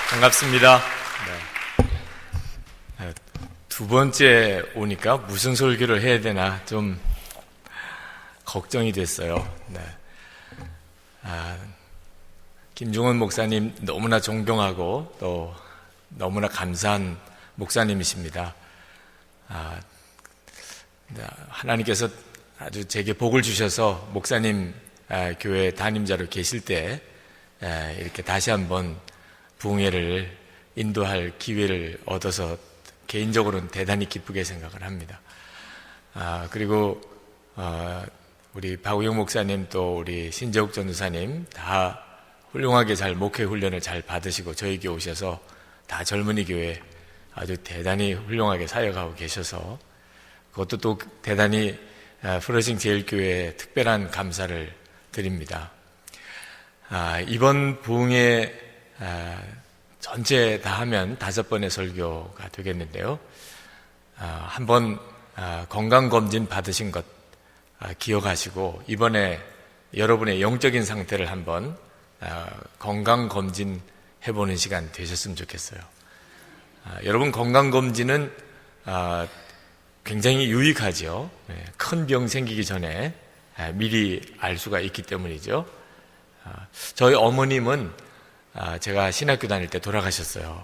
반갑습니다. 두 번째 오니까 무슨 설교를 해야 되나 좀 걱정이 됐어요. 김종원 목사님 너무나 존경하고 또 너무나 감사한 목사님이십니다. 하나님께서 아주 제게 복을 주셔서 목사님 교회 담임자로 계실 때 이렇게 다시 한번 부흥회를 인도할 기회를 얻어서 개인적으로는 대단히 기쁘게 생각을 합니다. 그리고 우리 박우영 목사님 또 우리 신재욱 전도사님 다 훌륭하게 잘 목회 훈련을 잘 받으시고 저에게 오셔서 다 젊은이 교회 아주 대단히 훌륭하게 사역하고 계셔서 그것도 또 대단히 프로싱 제일교회에 특별한 감사를 드립니다. 이번 부흥회 전체 다 하면 5번의 설교가 되겠는데요. 한번 건강검진 받으신 것 기억하시고 이번에 여러분의 영적인 상태를 한번 건강검진 해보는 시간 되셨으면 좋겠어요. 여러분 건강검진은 굉장히 유익하죠. 큰 병 생기기 전에 미리 알 수가 있기 때문이죠. 저희 어머님은 제가 신학교 다닐 때 돌아가셨어요.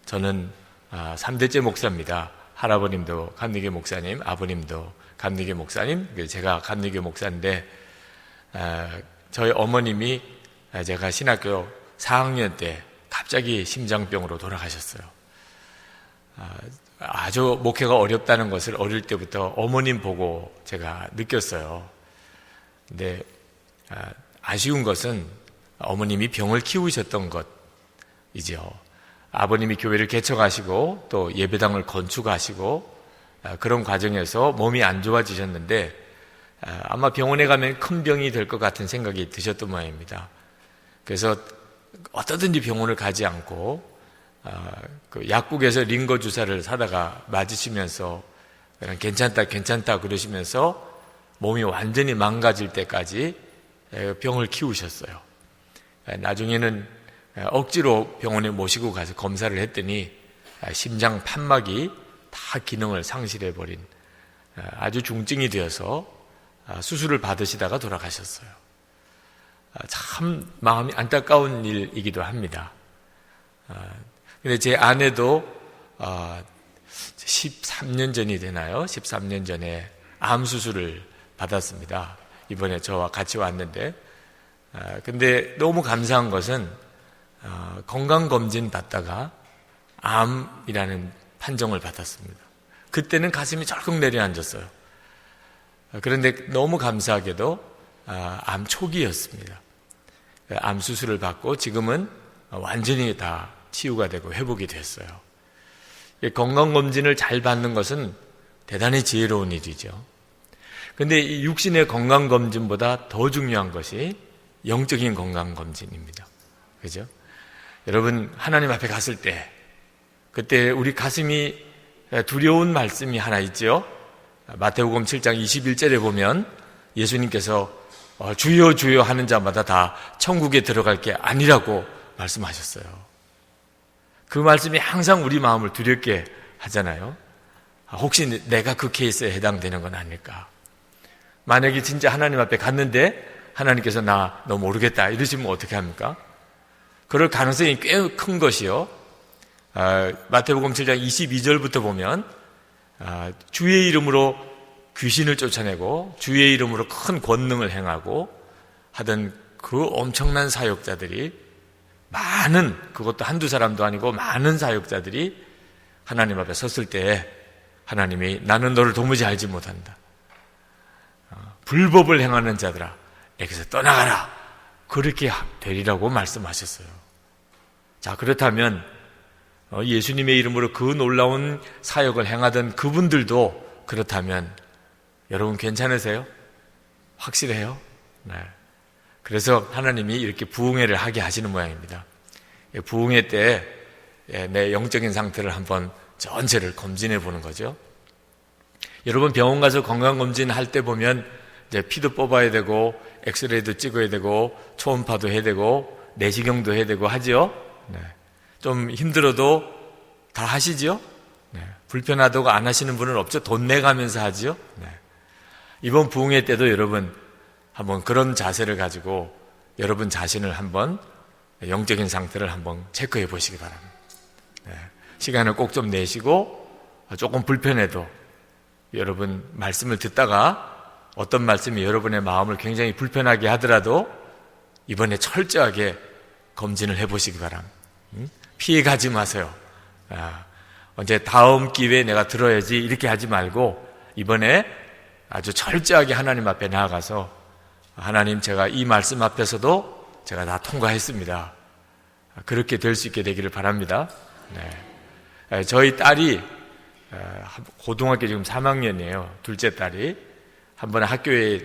저는 3대째 목사입니다. 할아버님도 감리교 목사님, 아버님도 감리교 목사님, 제가 감리교 목사인데 저희 어머님이 제가 신학교 4학년 때 갑자기 심장병으로 돌아가셨어요. 아주 목회가 어렵다는 것을 어릴 때부터 어머님 보고 제가 느꼈어요. 근데 아쉬운 것은 어머님이 병을 키우셨던 것이죠. 아버님이 교회를 개척하시고 또 예배당을 건축하시고 그런 과정에서 몸이 안 좋아지셨는데 아마 병원에 가면 큰 병이 될 것 같은 생각이 드셨던 모양입니다. 그래서 어떠든지 병원을 가지 않고 그 약국에서 링거 주사를 사다가 맞으시면서 그냥 괜찮다 그러시면서 몸이 완전히 망가질 때까지 병을 키우셨어요. 나중에는 억지로 병원에 모시고 가서 검사를 했더니 심장 판막이 다 기능을 상실해버린 아주 중증이 되어서 수술을 받으시다가 돌아가셨어요. 참 마음이 안타까운 일이기도 합니다. 근데 제 아내도 13년 전이 되나요? 13년 전에 암 수술을 받았습니다. 이번에 저와 같이 왔는데 근데 너무 감사한 것은 건강검진 받다가 암이라는 판정을 받았습니다. 그때는 가슴이 철컥 내려앉았어요. 그런데 너무 감사하게도 암 초기였습니다. 암 수술을 받고 지금은 완전히 다 치유가 되고 회복이 됐어요. 건강검진을 잘 받는 것은 대단히 지혜로운 일이죠. 그런데 이 육신의 건강검진보다 더 중요한 것이 영적인 건강검진입니다. 그죠? 여러분 하나님 앞에 갔을 때 그때 우리 가슴이 두려운 말씀이 하나 있죠. 마태복음 7장 21절에 보면 예수님께서 주여 주여 하는 자마다 다 천국에 들어갈 게 아니라고 말씀하셨어요. 그 말씀이 항상 우리 마음을 두렵게 하잖아요. 혹시 내가 그 케이스에 해당되는 건 아닐까? 만약에 진짜 하나님 앞에 갔는데 하나님께서 너 모르겠다 이러시면 어떻게 합니까? 그럴 가능성이 꽤 큰 것이요. 마태복음 7장 22절부터 보면 주의 이름으로 귀신을 쫓아내고 주의 이름으로 큰 권능을 행하고 하던 그 엄청난 사역자들이 많은, 그것도 한두 사람도 아니고 많은 사역자들이 하나님 앞에 섰을 때 하나님이 나는 너를 도무지 알지 못한다. 불법을 행하는 자들아 내게서 떠나가라. 그렇게 되리라고 말씀하셨어요. 자, 그렇다면 예수님의 이름으로 그 놀라운 사역을 행하던 그분들도 그렇다면 여러분 괜찮으세요? 확실해요? 네. 그래서 하나님이 이렇게 부흥회를 하게 하시는 모양입니다. 부흥회 때 내 영적인 상태를 한번 전체를 검진해 보는 거죠. 여러분 병원 가서 건강검진 할 때 보면 이제 피도 뽑아야 되고 엑스레이도 찍어야 되고 초음파도 해야 되고 내시경도 해야 되고 하죠. 네. 좀 힘들어도 다 하시죠? 네. 불편하다고 안 하시는 분은 없죠? 돈 내가면서 하죠? 네. 이번 부흥회 때도 여러분 한번 그런 자세를 가지고 여러분 자신을 한번 영적인 상태를 한번 체크해 보시기 바랍니다. 네. 시간을 꼭 좀 내시고 조금 불편해도 여러분 말씀을 듣다가 어떤 말씀이 여러분의 마음을 굉장히 불편하게 하더라도 이번에 철저하게 검진을 해보시기 바랍니다. 피해가지 마세요. 언제 다음 기회에 내가 들어야지 이렇게 하지 말고 이번에 아주 철저하게 하나님 앞에 나아가서 하나님, 제가 이 말씀 앞에서도 제가 다 통과했습니다. 그렇게 될 수 있게 되기를 바랍니다. 네. 저희 딸이 고등학교 지금 3학년이에요. 둘째 딸이. 한 번에 학교에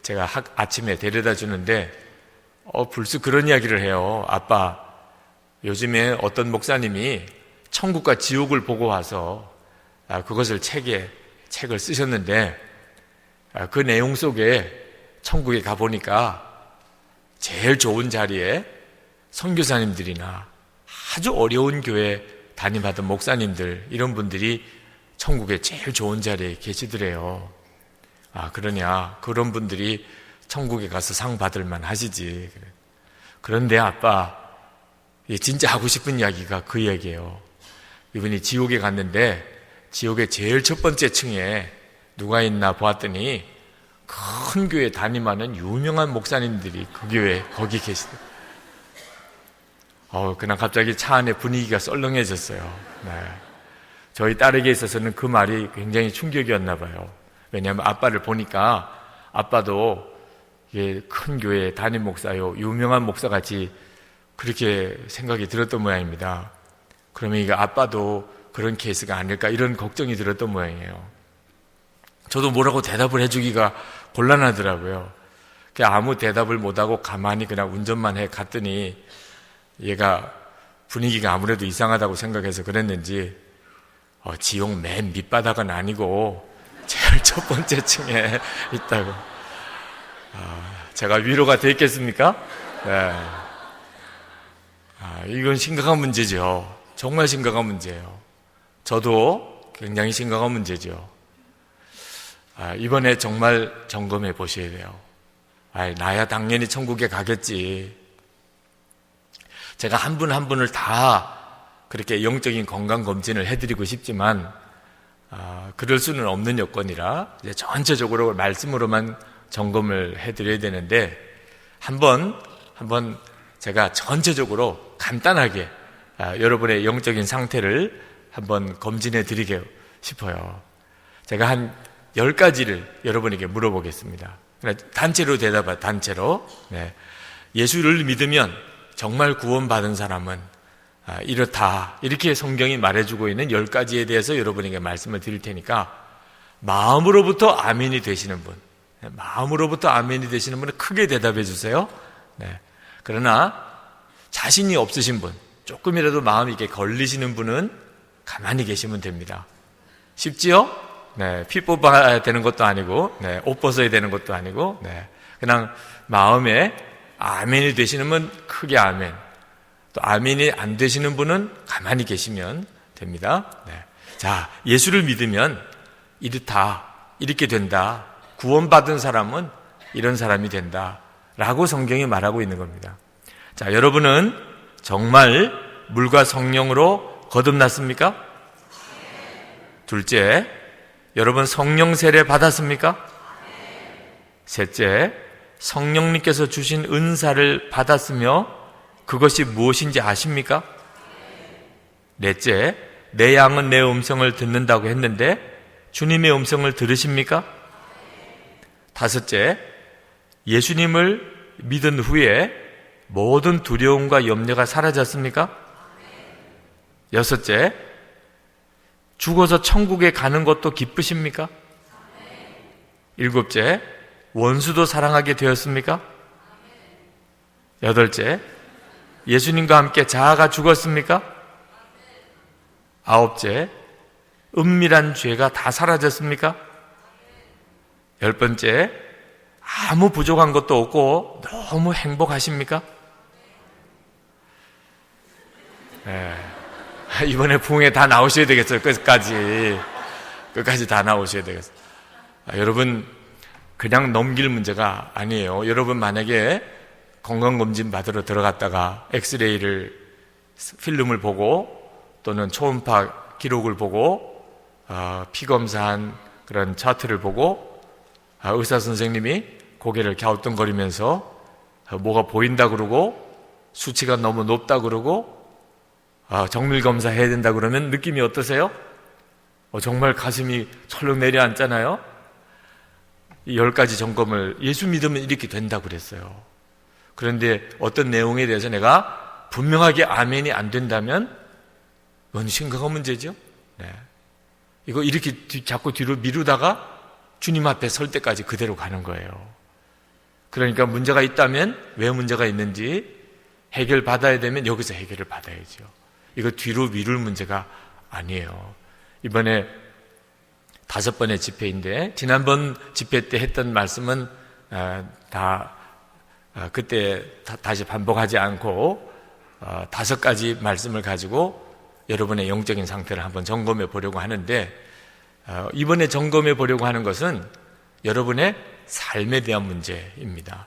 제가 아침에 데려다 주는데 불쑥 그런 이야기를 해요. 아빠, 요즘에 어떤 목사님이 천국과 지옥을 보고 와서 그것을 책을 쓰셨는데 그 내용 속에 천국에 가보니까 제일 좋은 자리에 선교사님들이나 아주 어려운 교회 담임하던 목사님들, 이런 분들이 천국에 제일 좋은 자리에 계시더래요. 그러냐, 그런 분들이 천국에 가서 상 받을만 하시지. 그런데 아빠, 진짜 하고 싶은 이야기가 그 이야기예요. 이분이 지옥에 갔는데 지옥의 제일 첫 번째 층에 누가 있나 보았더니 큰 교회 담임하는 유명한 목사님들이 그 교회 거기 계시더라고요. 그냥 갑자기 차 안에 분위기가 썰렁해졌어요. 네. 저희 딸에게 있어서는 그 말이 굉장히 충격이었나 봐요. 왜냐하면 아빠를 보니까 아빠도 큰 교회 담임 목사요, 유명한 목사같이 그렇게 생각이 들었던 모양입니다. 그러면 이거 아빠도 그런 케이스가 아닐까, 이런 걱정이 들었던 모양이에요. 저도 뭐라고 대답을 해주기가 곤란하더라고요. 아무 대답을 못하고 가만히 그냥 운전만 해 갔더니 얘가 분위기가 아무래도 이상하다고 생각해서 그랬는지 지옥 맨 밑바닥은 아니고 제일 첫 번째 층에 있다고. 제가 위로가 되겠습니까? 네. 이건 심각한 문제죠. 정말 심각한 문제예요. 저도 굉장히 심각한 문제죠. 이번에 정말 점검해 보셔야 돼요. 나야 당연히 천국에 가겠지. 제가 한 분 한 분을 다 그렇게 영적인 건강검진을 해드리고 싶지만 그럴 수는 없는 여건이라 이제 전체적으로 말씀으로만 점검을 해드려야 되는데 한번 제가 전체적으로 간단하게 여러분의 영적인 상태를 한번 검진해 드리고 싶어요. 제가 한 10가지를 여러분에게 물어보겠습니다. 단체로 대답해, 단체로. 네. 예수를 믿으면 정말 구원받은 사람은 이렇다, 이렇게 성경이 말해주고 있는 10가지에 대해서 여러분에게 말씀을 드릴 테니까 마음으로부터 아멘이 되시는 분, 마음으로부터 아멘이 되시는 분은 크게 대답해 주세요. 네. 그러나 자신이 없으신 분, 조금이라도 마음이 이렇게 걸리시는 분은 가만히 계시면 됩니다. 쉽지요? 네. 피 뽑아야 되는 것도 아니고, 네. 옷 벗어야 되는 것도 아니고, 네. 그냥 마음에 아멘이 되시는 분은 크게 아멘, 또 아멘이 안 되시는 분은 가만히 계시면 됩니다. 네. 자, 예수를 믿으면 이렇다, 이렇게 된다, 구원받은 사람은 이런 사람이 된다 라고 성경이 말하고 있는 겁니다. 자, 여러분은 정말 물과 성령으로 거듭났습니까? 둘째, 여러분 성령 세례 받았습니까? 셋째, 성령님께서 주신 은사를 받았으며 그것이 무엇인지 아십니까? 넷째, 내 양은 내 음성을 듣는다고 했는데 주님의 음성을 들으십니까? 다섯째, 예수님을 믿은 후에 모든 두려움과 염려가 사라졌습니까? 여섯째, 죽어서 천국에 가는 것도 기쁘십니까? 일곱째, 원수도 사랑하게 되었습니까? 여덟째, 예수님과 함께 자아가 죽었습니까? 아홉째, 은밀한 죄가 다 사라졌습니까? 열 번째, 아무 부족한 것도 없고 너무 행복하십니까? 이번에 부흥회 다 나오셔야 되겠어요. 끝까지 다 나오셔야 되겠어요. 여러분, 그냥 넘길 문제가 아니에요. 여러분 만약에 건강검진 받으러 들어갔다가 엑스레이를 필름을 보고 또는 초음파 기록을 보고 피검사한 그런 차트를 보고 의사 선생님이 고개를 갸우뚱거리면서 뭐가 보인다 그러고 수치가 너무 높다 그러고 정밀검사 해야 된다 그러면 느낌이 어떠세요? 정말 가슴이 철렁 내려앉잖아요. 이 10가지 점검을 예수 믿으면 이렇게 된다 그랬어요. 그런데 어떤 내용에 대해서 내가 분명하게 아멘이 안 된다면 그건 심각한 문제죠. 이거 이렇게 자꾸 뒤로 미루다가 주님 앞에 설 때까지 그대로 가는 거예요. 그러니까 문제가 있다면 왜 문제가 있는지 해결받아야 되면 여기서 해결을 받아야죠. 이거 뒤로 미룰 문제가 아니에요. 이번에 5번의 집회인데 지난번 집회 때 했던 말씀은 그때 다시 반복하지 않고 5가지 말씀을 가지고 여러분의 영적인 상태를 한번 점검해 보려고 하는데 이번에 점검해 보려고 하는 것은 여러분의 삶에 대한 문제입니다.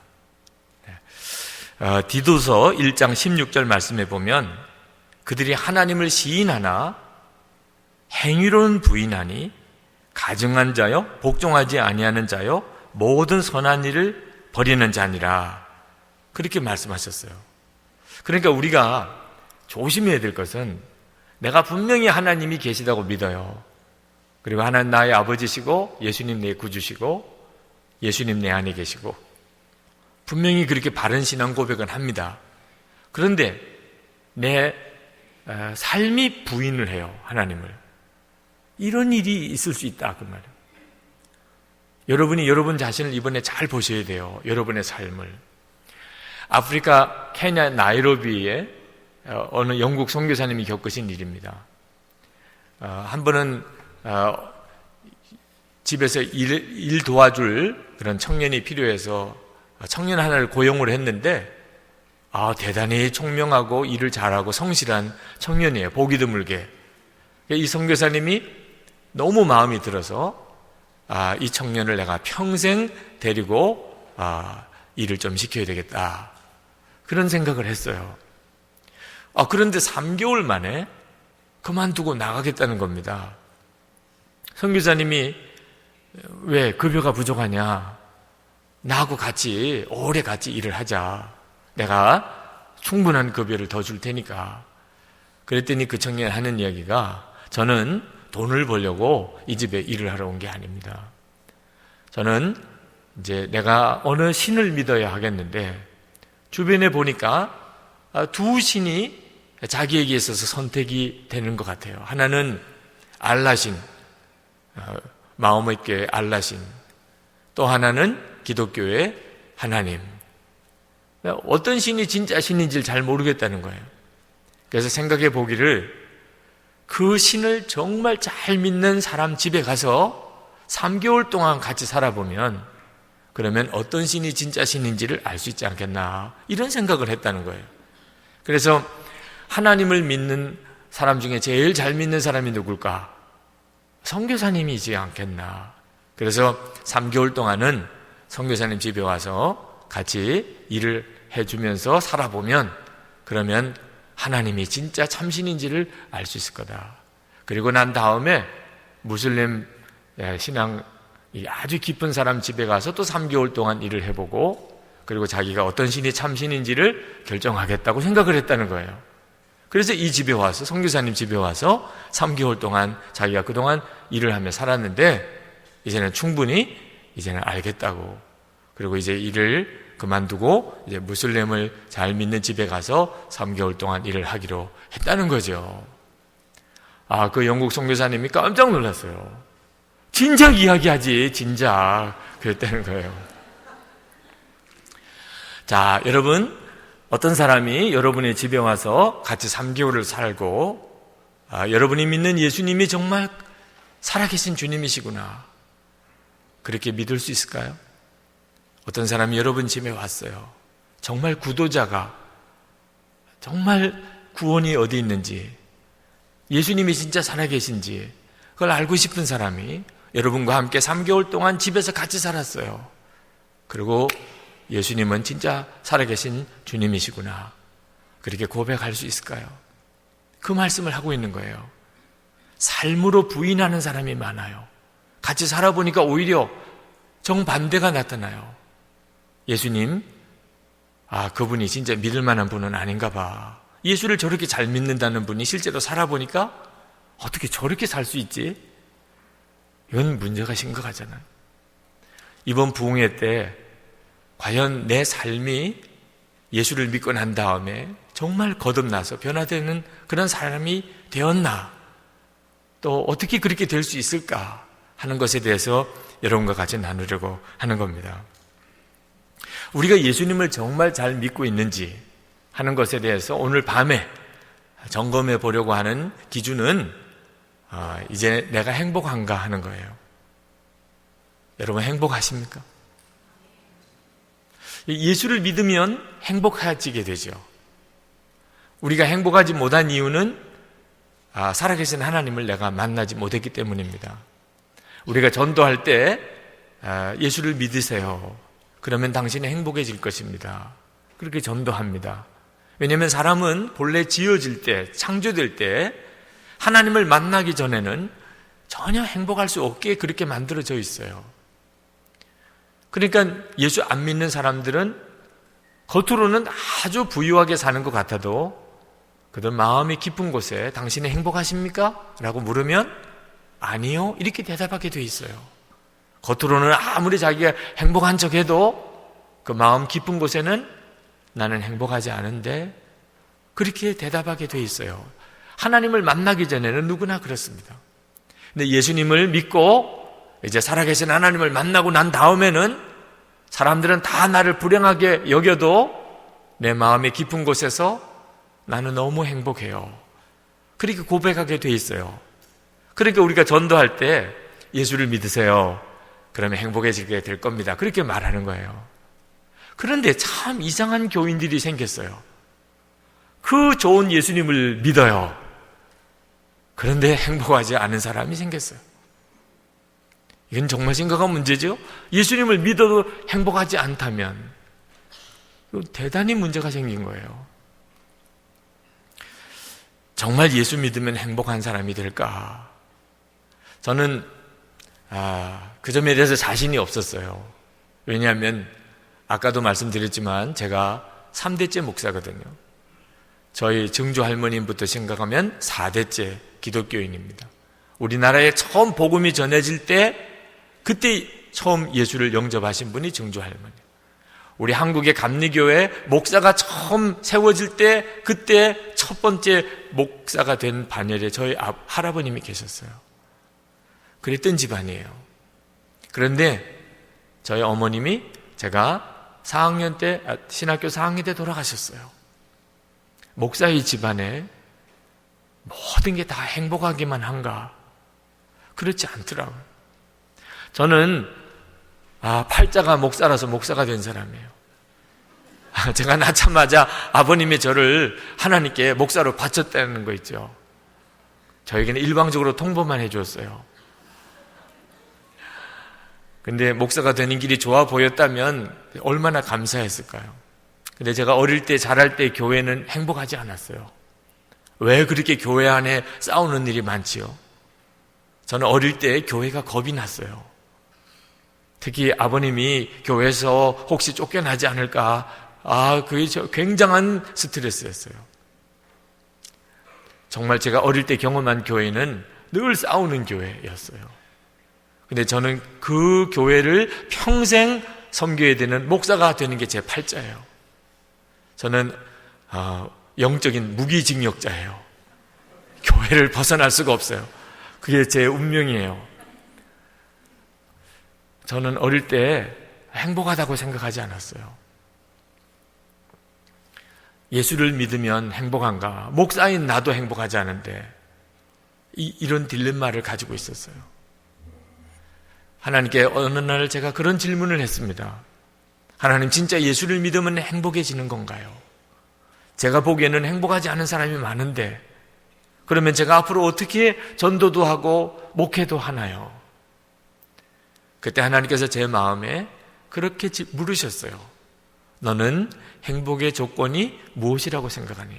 디도서 1장 16절 말씀에 보면 그들이 하나님을 시인하나 행위로는 부인하니 가증한 자요 복종하지 아니하는 자요 모든 선한 일을 버리는 자니라 그렇게 말씀하셨어요. 그러니까 우리가 조심해야 될 것은 내가 분명히 하나님이 계시다고 믿어요. 그리고 하나님 나의 아버지시고 예수님 내 구주시고 예수님 내 안에 계시고 분명히 그렇게 바른 신앙 고백은 합니다. 그런데 내 삶이 부인을 해요. 하나님을. 이런 일이 있을 수 있다 그 말이에요. 여러분이 여러분 자신을 이번에 잘 보셔야 돼요. 여러분의 삶을. 아프리카 케냐 나이로비에 어느 영국 선교사님이 겪으신 일입니다. 한 번은 집에서 일 도와줄 그런 청년이 필요해서 청년 하나를 고용을 했는데 대단히 총명하고 일을 잘하고 성실한 청년이에요. 보기 드물게. 이 선교사님이 너무 마음이 들어서 이 청년을 내가 평생 데리고 일을 좀 시켜야 되겠다 그런 생각을 했어요. 그런데 3개월 만에 그만두고 나가겠다는 겁니다. 선교사님이 왜 급여가 부족하냐? 나하고 같이 오래 같이 일을 하자. 내가 충분한 급여를 더 줄 테니까. 그랬더니 그 청년이 하는 이야기가 저는 돈을 벌려고 이 집에 일을 하러 온 게 아닙니다. 저는 이제 내가 어느 신을 믿어야 하겠는데 주변에 보니까 두 신이 자기에게 있어서 선택이 되는 것 같아요. 하나는 알라신, 마호메트 교회 알라신, 또 하나는 기독교의 하나님. 어떤 신이 진짜 신인지를 잘 모르겠다는 거예요. 그래서 생각해 보기를 그 신을 정말 잘 믿는 사람 집에 가서 3개월 동안 같이 살아보면 그러면 어떤 신이 진짜 신인지를 알 수 있지 않겠나 이런 생각을 했다는 거예요. 그래서 하나님을 믿는 사람 중에 제일 잘 믿는 사람이 누굴까? 선교사님이지 않겠나. 그래서 3개월 동안은 선교사님 집에 와서 같이 일을 해주면서 살아보면 그러면 하나님이 진짜 참신인지를 알 수 있을 거다. 그리고 난 다음에 무슬림 신앙이 아주 깊은 사람 집에 가서 또 3개월 동안 일을 해보고 그리고 자기가 어떤 신이 참신인지를 결정하겠다고 생각을 했다는 거예요. 그래서 이 집에 와서 선교사님 집에 와서 3개월 동안 자기가 그동안 일을 하며 살았는데 이제는 충분히 이제는 알겠다고 그리고 이제 일을 그만두고 이제 무슬림을 잘 믿는 집에 가서 3개월 동안 일을 하기로 했다는 거죠. 그 영국 선교사님이 깜짝 놀랐어요. 진작 이야기하지, 진작. 그랬다는 거예요. 자, 여러분, 어떤 사람이 여러분의 집에 와서 같이 3개월을 살고, 여러분이 믿는 예수님이 정말 살아계신 주님이시구나. 그렇게 믿을 수 있을까요? 어떤 사람이 여러분 집에 왔어요. 정말 구도자가 정말 구원이 어디 있는지, 예수님이 진짜 살아계신지 그걸 알고 싶은 사람이 여러분과 함께 3개월 동안 집에서 같이 살았어요. 그리고 예수님은 진짜 살아계신 주님이시구나, 그렇게 고백할 수 있을까요? 그 말씀을 하고 있는 거예요. 삶으로 부인하는 사람이 많아요. 같이 살아보니까 오히려 정반대가 나타나요. 예수님, 그분이 진짜 믿을 만한 분은 아닌가 봐. 예수를 저렇게 잘 믿는다는 분이 실제로 살아보니까 어떻게 저렇게 살 수 있지? 이건 문제가 심각하잖아요. 이번 부흥회 때 과연 내 삶이 예수를 믿고 난 다음에 정말 거듭나서 변화되는 그런 사람이 되었나? 또 어떻게 그렇게 될 수 있을까 하는 것에 대해서 여러분과 같이 나누려고 하는 겁니다. 우리가 예수님을 정말 잘 믿고 있는지 하는 것에 대해서 오늘 밤에 점검해 보려고 하는 기준은 이제 내가 행복한가 하는 거예요. 여러분 행복하십니까? 예수를 믿으면 행복해지게 되죠. 우리가 행복하지 못한 이유는 살아계신 하나님을 내가 만나지 못했기 때문입니다. 우리가 전도할 때 예수를 믿으세요, 그러면 당신이 행복해질 것입니다, 그렇게 전도합니다. 왜냐하면 사람은 본래 지어질 때, 창조될 때 하나님을 만나기 전에는 전혀 행복할 수 없게 그렇게 만들어져 있어요. 그러니까 예수 안 믿는 사람들은 겉으로는 아주 부유하게 사는 것 같아도 그들 마음이 깊은 곳에 당신이 행복하십니까? 라고 물으면 아니요, 이렇게 대답하게 돼 있어요. 겉으로는 아무리 자기가 행복한 척해도 그 마음 깊은 곳에는 나는 행복하지 않은데, 그렇게 대답하게 돼 있어요. 하나님을 만나기 전에는 누구나 그렇습니다. 근데 예수님을 믿고 이제 살아계신 하나님을 만나고 난 다음에는 사람들은 다 나를 불행하게 여겨도 내 마음의 깊은 곳에서 나는 너무 행복해요, 그렇게 고백하게 돼 있어요. 그러니까 우리가 전도할 때 예수를 믿으세요, 그러면 행복해지게 될 겁니다, 그렇게 말하는 거예요. 그런데 참 이상한 교인들이 생겼어요. 그 좋은 예수님을 믿어요. 그런데 행복하지 않은 사람이 생겼어요. 이건 정말 심각한 문제죠. 예수님을 믿어도 행복하지 않다면 대단히 문제가 생긴 거예요. 정말 예수 믿으면 행복한 사람이 될까? 저는 그 점에 대해서 자신이 없었어요. 왜냐하면 아까도 말씀드렸지만 제가 3대째 목사거든요. 저희 증조 할머님부터 생각하면 4대째 기독교인입니다. 우리나라에 처음 복음이 전해질 때 그때 처음 예수를 영접하신 분이 증조 할머니. 우리 한국의 감리교회 목사가 처음 세워질 때 그때 첫 번째 목사가 된 반열에 저희 할아버님이 계셨어요. 그랬던 집안이에요. 그런데 저희 어머님이 제가 4학년 때, 신학교 4학년 때 돌아가셨어요. 목사의 집안에 모든 게 다 행복하기만 한가? 그렇지 않더라고요. 저는 팔자가 목사라서 목사가 된 사람이에요. 제가 낳자마자 아버님이 저를 하나님께 목사로 바쳤다는 거 있죠. 저에게는 일방적으로 통보만 해줬어요. 근데 목사가 되는 길이 좋아 보였다면 얼마나 감사했을까요? 근데 제가 어릴 때 자랄 때 교회는 행복하지 않았어요. 왜 그렇게 교회 안에 싸우는 일이 많지요? 저는 어릴 때 교회가 겁이 났어요. 특히 아버님이 교회에서 혹시 쫓겨나지 않을까, 그게 굉장한 스트레스였어요. 정말 제가 어릴 때 경험한 교회는 늘 싸우는 교회였어요. 근데 저는 그 교회를 평생 섬겨야 되는 목사가 되는 게 제 팔자예요. 저는 영적인 무기징역자예요. 교회를 벗어날 수가 없어요. 그게 제 운명이에요. 저는 어릴 때 행복하다고 생각하지 않았어요. 예수를 믿으면 행복한가? 목사인 나도 행복하지 않은데 이런 딜레마를 가지고 있었어요. 하나님께 어느 날 제가 그런 질문을 했습니다. 하나님, 진짜 예수를 믿으면 행복해지는 건가요? 제가 보기에는 행복하지 않은 사람이 많은데 그러면 제가 앞으로 어떻게 전도도 하고 목회도 하나요? 그때 하나님께서 제 마음에 그렇게 물으셨어요. 너는 행복의 조건이 무엇이라고 생각하니?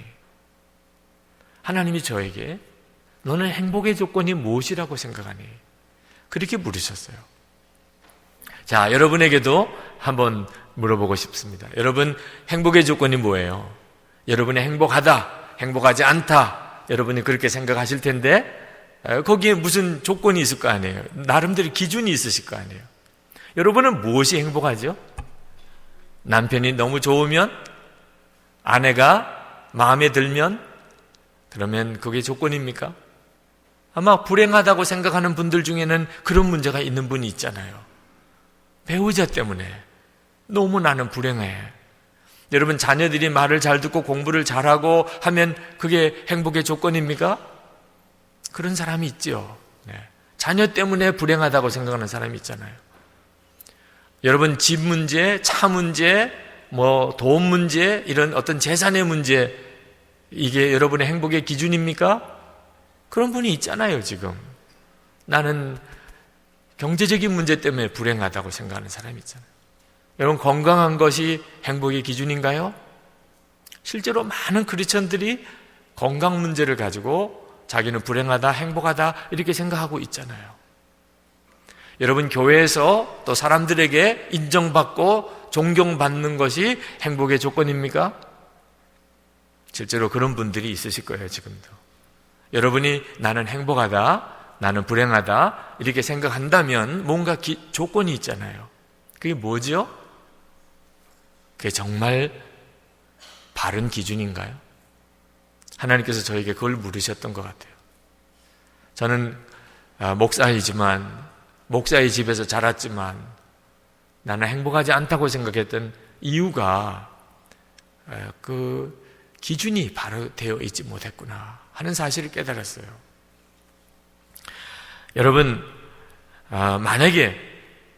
하나님이 저에게 너는 행복의 조건이 무엇이라고 생각하니? 그렇게 물으셨어요. 자, 여러분에게도 한번 물어보고 싶습니다. 여러분, 행복의 조건이 뭐예요? 여러분이 행복하다, 행복하지 않다, 여러분이 그렇게 생각하실 텐데 거기에 무슨 조건이 있을 거 아니에요? 나름대로 기준이 있으실 거 아니에요? 여러분은 무엇이 행복하죠? 남편이 너무 좋으면? 아내가 마음에 들면? 그러면 그게 조건입니까? 아마 불행하다고 생각하는 분들 중에는 그런 문제가 있는 분이 있잖아요. 배우자 때문에 너무 나는 불행해. 여러분, 자녀들이 말을 잘 듣고 공부를 잘하고 하면 그게 행복의 조건입니까? 그런 사람이 있죠. 자녀 때문에 불행하다고 생각하는 사람이 있잖아요. 여러분, 집 문제, 차 문제, 돈 문제, 이런 어떤 재산의 문제, 이게 여러분의 행복의 기준입니까? 그런 분이 있잖아요, 지금. 나는 경제적인 문제 때문에 불행하다고 생각하는 사람이 있잖아요. 여러분, 건강한 것이 행복의 기준인가요? 실제로 많은 크리스천들이 건강 문제를 가지고 자기는 불행하다, 행복하다 이렇게 생각하고 있잖아요. 여러분, 교회에서 또 사람들에게 인정받고 존경받는 것이 행복의 조건입니까? 실제로 그런 분들이 있으실 거예요, 지금도. 여러분이 나는 행복하다, 나는 불행하다 이렇게 생각한다면 뭔가 조건이 있잖아요. 그게 뭐죠? 그게 정말 바른 기준인가요? 하나님께서 저에게 그걸 물으셨던 것 같아요. 저는 목사이지만, 목사의 집에서 자랐지만 나는 행복하지 않다고 생각했던 이유가 그 기준이 바로 되어 있지 못했구나 하는 사실을 깨달았어요. 여러분, 만약에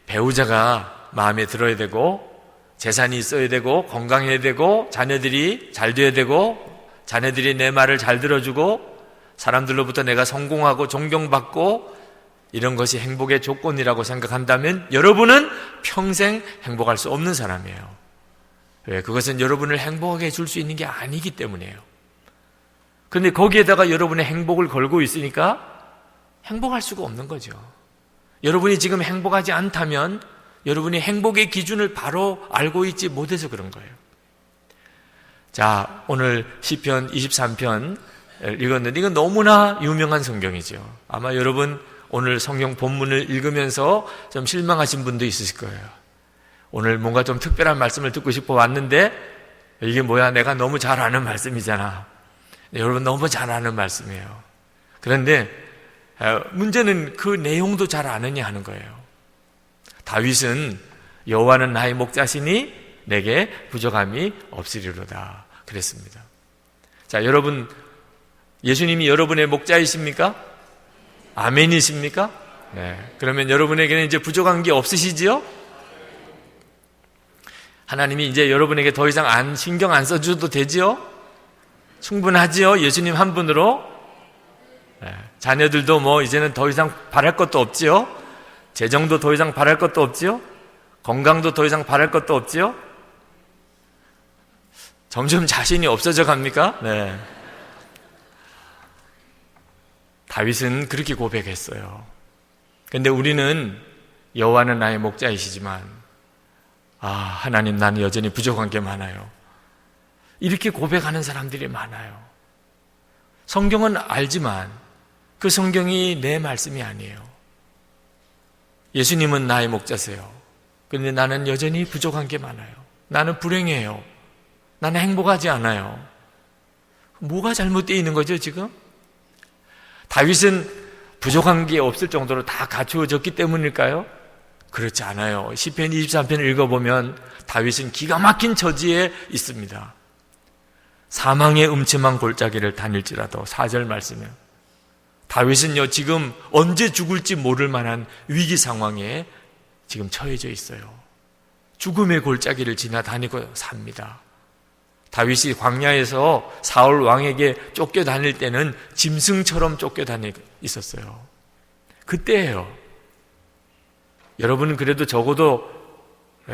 배우자가 마음에 들어야 되고 재산이 있어야 되고 건강해야 되고 자녀들이 잘 돼야 되고 자녀들이 내 말을 잘 들어주고 사람들로부터 내가 성공하고 존경받고 이런 것이 행복의 조건이라고 생각한다면 여러분은 평생 행복할 수 없는 사람이에요. 왜? 그것은 여러분을 행복하게 해줄 수 있는 게 아니기 때문이에요. 그런데 거기에다가 여러분의 행복을 걸고 있으니까 행복할 수가 없는 거죠. 여러분이 지금 행복하지 않다면 여러분이 행복의 기준을 바로 알고 있지 못해서 그런 거예요. 자, 오늘 시편 23편 읽었는데 이건 너무나 유명한 성경이죠. 아마 여러분 오늘 성경 본문을 읽으면서 좀 실망하신 분도 있으실 거예요. 오늘 뭔가 좀 특별한 말씀을 듣고 싶어 왔는데 이게 뭐야, 내가 너무 잘 아는 말씀이잖아. 여러분 너무 잘 아는 말씀이에요. 그런데 문제는 그 내용도 잘 아느냐 하는 거예요. 다윗은 여호와는 나의 목자시니 내게 부족함이 없으리로다 그랬습니다. 자, 여러분, 예수님이 여러분의 목자이십니까? 아멘이십니까? 네. 그러면 여러분에게는 이제 부족한 게 없으시지요? 하나님이 이제 여러분에게 더 이상 신경 안 써줘도 되지요? 충분하지요? 예수님 한 분으로? 네. 자녀들도 이제는 더 이상 바랄 것도 없지요? 재정도 더 이상 바랄 것도 없지요? 건강도 더 이상 바랄 것도 없지요? 점점 자신이 없어져 갑니까? 네. 다윗은 그렇게 고백했어요. 그런데 우리는 여호와는 나의 목자이시지만 하나님, 나는 여전히 부족한 게 많아요. 이렇게 고백하는 사람들이 많아요. 성경은 알지만 그 성경이 내 말씀이 아니에요. 예수님은 나의 목자세요. 그런데 나는 여전히 부족한 게 많아요. 나는 불행해요. 나는 행복하지 않아요. 뭐가 잘못되어 있는 거죠, 지금? 다윗은 부족한 게 없을 정도로 다 갖추어졌기 때문일까요? 그렇지 않아요. 시편 23편을 읽어보면 다윗은 기가 막힌 처지에 있습니다. 사망의 음침한 골짜기를 다닐지라도 4절 말씀이에요. 다윗은요, 지금 언제 죽을지 모를 만한 위기 상황에 지금 처해져 있어요. 죽음의 골짜기를 지나다니고 삽니다. 다윗이 광야에서 사울 왕에게 쫓겨다닐 때는 짐승처럼 쫓겨다니고 있었어요. 그때예요. 여러분은 그래도 적어도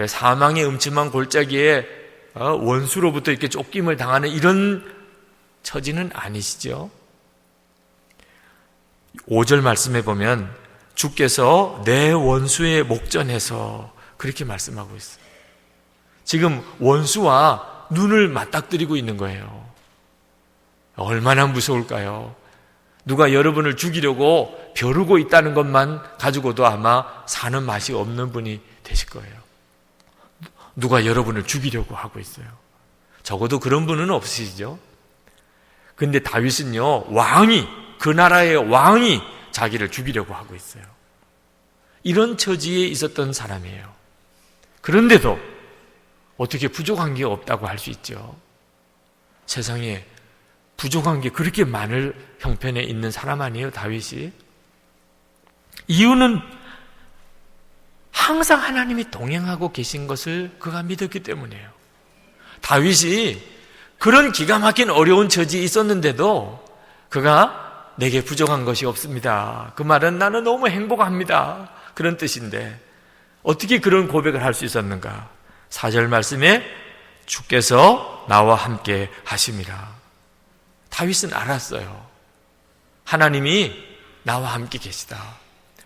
사망의 음침한 골짜기에 원수로부터 이렇게 쫓김을 당하는 이런 처지는 아니시죠? 5절 말씀해 보면 주께서 내 원수의 목전에서 그렇게 말씀하고 있어요. 지금 원수와 눈을 맞닥뜨리고 있는 거예요. 얼마나 무서울까요? 누가 여러분을 죽이려고 벼르고 있다는 것만 가지고도 아마 사는 맛이 없는 분이 되실 거예요. 누가 여러분을 죽이려고 하고 있어요. 적어도 그런 분은 없으시죠? 근데 다윗은요, 그 나라의 왕이 자기를 죽이려고 하고 있어요. 이런 처지에 있었던 사람이에요. 그런데도 어떻게 부족한 게 없다고 할 수 있죠? 세상에 부족한 게 그렇게 많을 형편에 있는 사람 아니에요, 다윗이? 이유는 항상 하나님이 동행하고 계신 것을 그가 믿었기 때문이에요. 다윗이 그런 기가 막힌 어려운 처지에 있었는데도 그가 내게 부족한 것이 없습니다. 그 말은 나는 너무 행복합니다. 그런 뜻인데 어떻게 그런 고백을 할 수 있었는가? 4절 말씀에 주께서 나와 함께 하심이라. 다윗은 알았어요. 하나님이 나와 함께 계시다.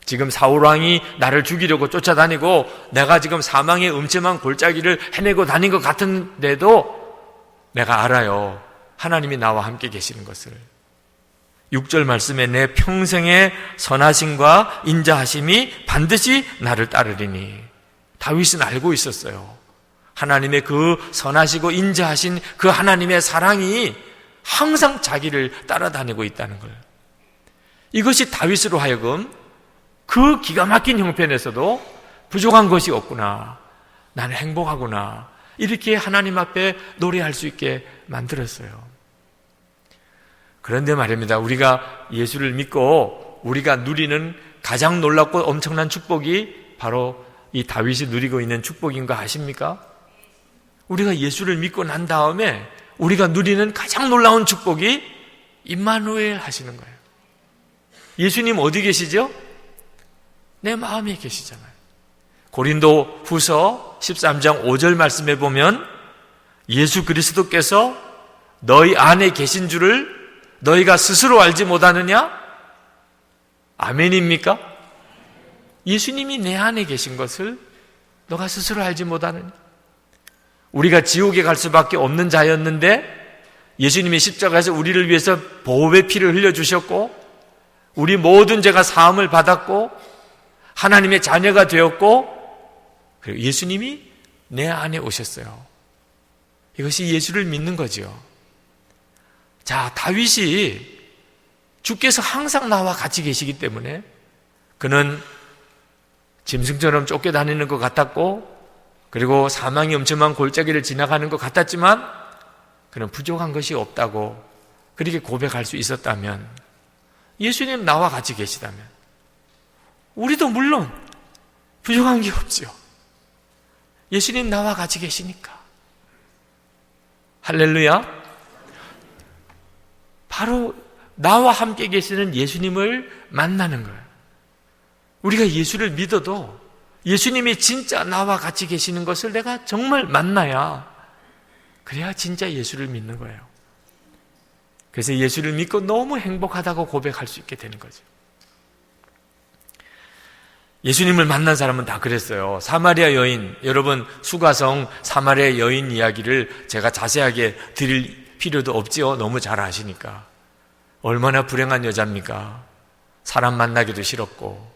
지금 사울왕이 나를 죽이려고 쫓아다니고 내가 지금 사망의 음침한 골짜기를 헤매고 다닌 것 같은데도 내가 알아요. 하나님이 나와 함께 계시는 것을. 6절 말씀에 내 평생의 선하심과 인자하심이 반드시 나를 따르리니. 다윗은 알고 있었어요. 하나님의 그 선하시고 인자하신 그 하나님의 사랑이 항상 자기를 따라다니고 있다는 걸. 이것이 다윗으로 하여금 그 기가 막힌 형편에서도 부족한 것이 없구나, 나는 행복하구나, 이렇게 하나님 앞에 노래할 수 있게 만들었어요. 그런데 말입니다, 우리가 예수를 믿고 우리가 누리는 가장 놀랍고 엄청난 축복이 바로 이 다윗이 누리고 있는 축복인 거 아십니까? 우리가 예수를 믿고 난 다음에 우리가 누리는 가장 놀라운 축복이 임마누엘 하시는 거예요. 예수님 어디 계시죠? 내 마음에 계시잖아요. 고린도 후서 13장 5절 말씀에 보면 예수 그리스도께서 너희 안에 계신 줄을 너희가 스스로 알지 못하느냐? 아멘입니까? 예수님이 내 안에 계신 것을 너가 스스로 알지 못하느냐? 우리가 지옥에 갈 수밖에 없는 자였는데 예수님이 십자가에서 우리를 위해서 보혈의 피를 흘려주셨고 우리 모든 죄가 사함을 받았고 하나님의 자녀가 되었고 그리고 예수님이 내 안에 오셨어요. 이것이 예수를 믿는 거죠. 자, 다윗이 주께서 항상 나와 같이 계시기 때문에 그는 짐승처럼 쫓겨다니는 것 같았고 그리고 사망이 엄청난 골짜기를 지나가는 것 같았지만 그는 부족한 것이 없다고 그렇게 고백할 수 있었다면, 예수님 나와 같이 계시다면 우리도 물론 부족한 게 없죠. 예수님 나와 같이 계시니까. 할렐루야. 바로 나와 함께 계시는 예수님을 만나는 거예요. 우리가 예수를 믿어도 예수님이 진짜 나와 같이 계시는 것을 내가 정말 만나야, 그래야 진짜 예수를 믿는 거예요. 그래서 예수를 믿고 너무 행복하다고 고백할 수 있게 되는 거죠. 예수님을 만난 사람은 다 그랬어요. 사마리아 여인, 여러분 수가성 사마리아 여인 이야기를 제가 자세하게 드릴 필요도 없지요. 너무 잘 아시니까. 얼마나 불행한 여자입니까? 사람 만나기도 싫었고.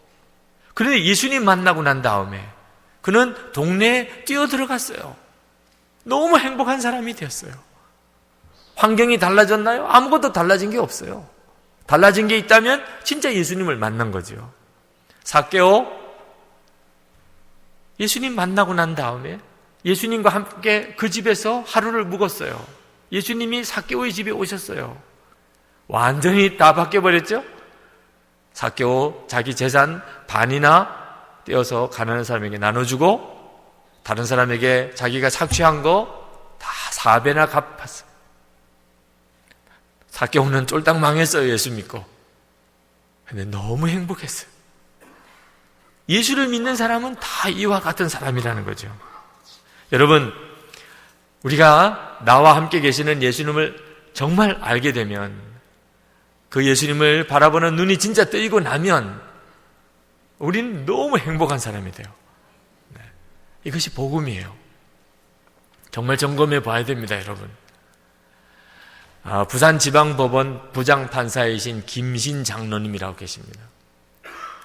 그런데 예수님 만나고 난 다음에 그는 동네에 뛰어들어갔어요. 너무 행복한 사람이 되었어요. 환경이 달라졌나요? 아무것도 달라진 게 없어요. 달라진 게 있다면 진짜 예수님을 만난 거죠. 삭개오, 예수님 만나고 난 다음에 예수님과 함께 그 집에서 하루를 묵었어요. 예수님이 삭개오의 집에 오셨어요. 완전히 다 바뀌어버렸죠? 삭개오 자기 재산 반이나 떼어서 가난한 사람에게 나눠주고 다른 사람에게 자기가 착취한 거 다 4배나 갚았어요. 삭개오는 쫄딱 망했어요. 예수 믿고. 근데 너무 행복했어요. 예수를 믿는 사람은 다 이와 같은 사람이라는 거죠. 여러분, 우리가 나와 함께 계시는 예수님을 정말 알게 되면, 그 예수님을 바라보는 눈이 진짜 뜨이고 나면 우리는 너무 행복한 사람이 돼요. 이것이 복음이에요. 정말 점검해 봐야 됩니다, 여러분. 부산지방법원 부장판사이신 김신 장로님이라고 계십니다.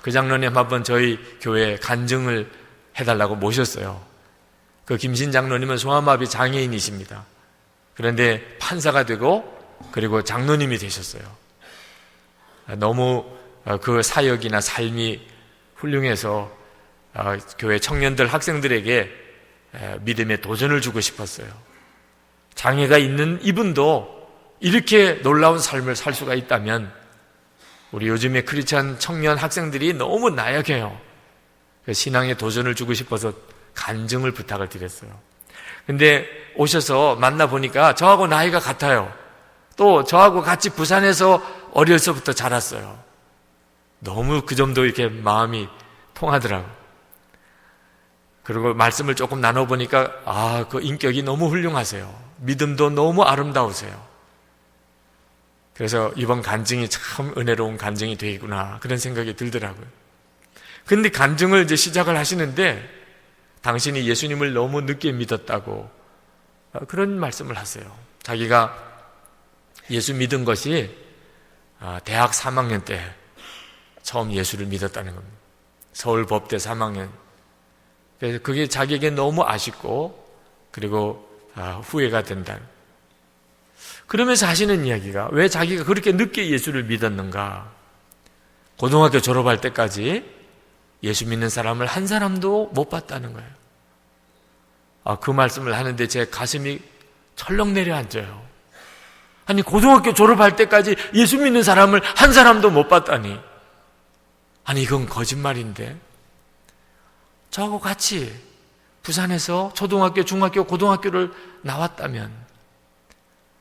그 장로님 한번 저희 교회에 간증을 해달라고 모셨어요. 그 김신 장로님은 소아마비 장애인이십니다. 그런데 판사가 되고 그리고 장로님이 되셨어요. 너무 그 사역이나 삶이 훌륭해서 교회 청년들, 학생들에게 믿음의 도전을 주고 싶었어요. 장애가 있는 이분도 이렇게 놀라운 삶을 살 수가 있다면 우리 요즘의 크리스찬 청년 학생들이 너무 나약해요. 신앙의 도전을 주고 싶어서 간증을 부탁을 드렸어요. 근데 오셔서 만나보니까 저하고 나이가 같아요. 또 저하고 같이 부산에서 어려서부터 자랐어요. 너무 그 점도 이렇게 마음이 통하더라고요. 그리고 말씀을 조금 나눠보니까 그 인격이 너무 훌륭하세요. 믿음도 너무 아름다우세요. 그래서 이번 간증이 참 은혜로운 간증이 되겠구나 그런 생각이 들더라고요. 근데 간증을 이제 시작을 하시는데 당신이 예수님을 너무 늦게 믿었다고 그런 말씀을 하세요. 자기가 예수 믿은 것이 대학 3학년 때 처음 예수를 믿었다는 겁니다. 서울법대 3학년. 그래서 그게 자기에게 너무 아쉽고 그리고 후회가 된다. 그러면서 하시는 이야기가 왜 자기가 그렇게 늦게 예수를 믿었는가. 고등학교 졸업할 때까지 예수 믿는 사람을 한 사람도 못 봤다는 거예요. 그 말씀을 하는데 제 가슴이 철렁 내려앉아요. 아니, 고등학교 졸업할 때까지 예수 믿는 사람을 한 사람도 못 봤다니. 아니, 이건 거짓말인데. 저하고 같이 부산에서 초등학교, 중학교, 고등학교를 나왔다면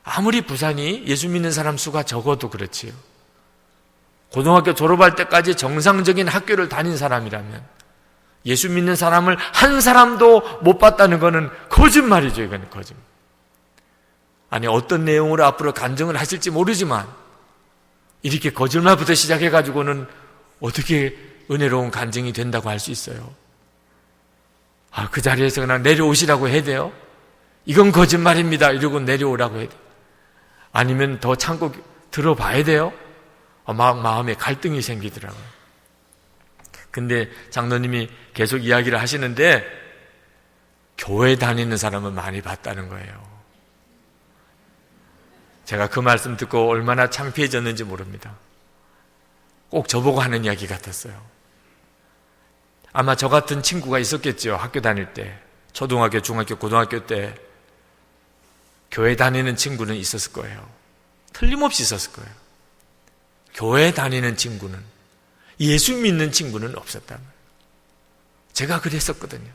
아무리 부산이 예수 믿는 사람 수가 적어도 그렇지요. 고등학교 졸업할 때까지 정상적인 학교를 다닌 사람이라면 예수 믿는 사람을 한 사람도 못 봤다는 것은 거짓말이죠. 이건 거짓말. 아니, 어떤 내용으로 앞으로 간증을 하실지 모르지만 이렇게 거짓말부터 시작해가지고는 어떻게 은혜로운 간증이 된다고 할 수 있어요? 그 자리에서 그냥 내려오시라고 해야 돼요? 이건 거짓말입니다. 이러고 내려오라고 해야 돼요? 아니면 더 참고 들어봐야 돼요? 막 마음에 갈등이 생기더라고요. 근데 장로님이 계속 이야기를 하시는데 교회 다니는 사람은 많이 봤다는 거예요. 제가 그 말씀 듣고 얼마나 창피해졌는지 모릅니다. 꼭 저보고 하는 이야기 같았어요. 아마 저 같은 친구가 있었겠죠. 학교 다닐 때. 초등학교, 중학교, 고등학교 때 교회 다니는 친구는 있었을 거예요. 틀림없이 있었을 거예요. 교회 다니는 친구는, 예수 믿는 친구는 없었다는 거예요. 제가 그랬었거든요.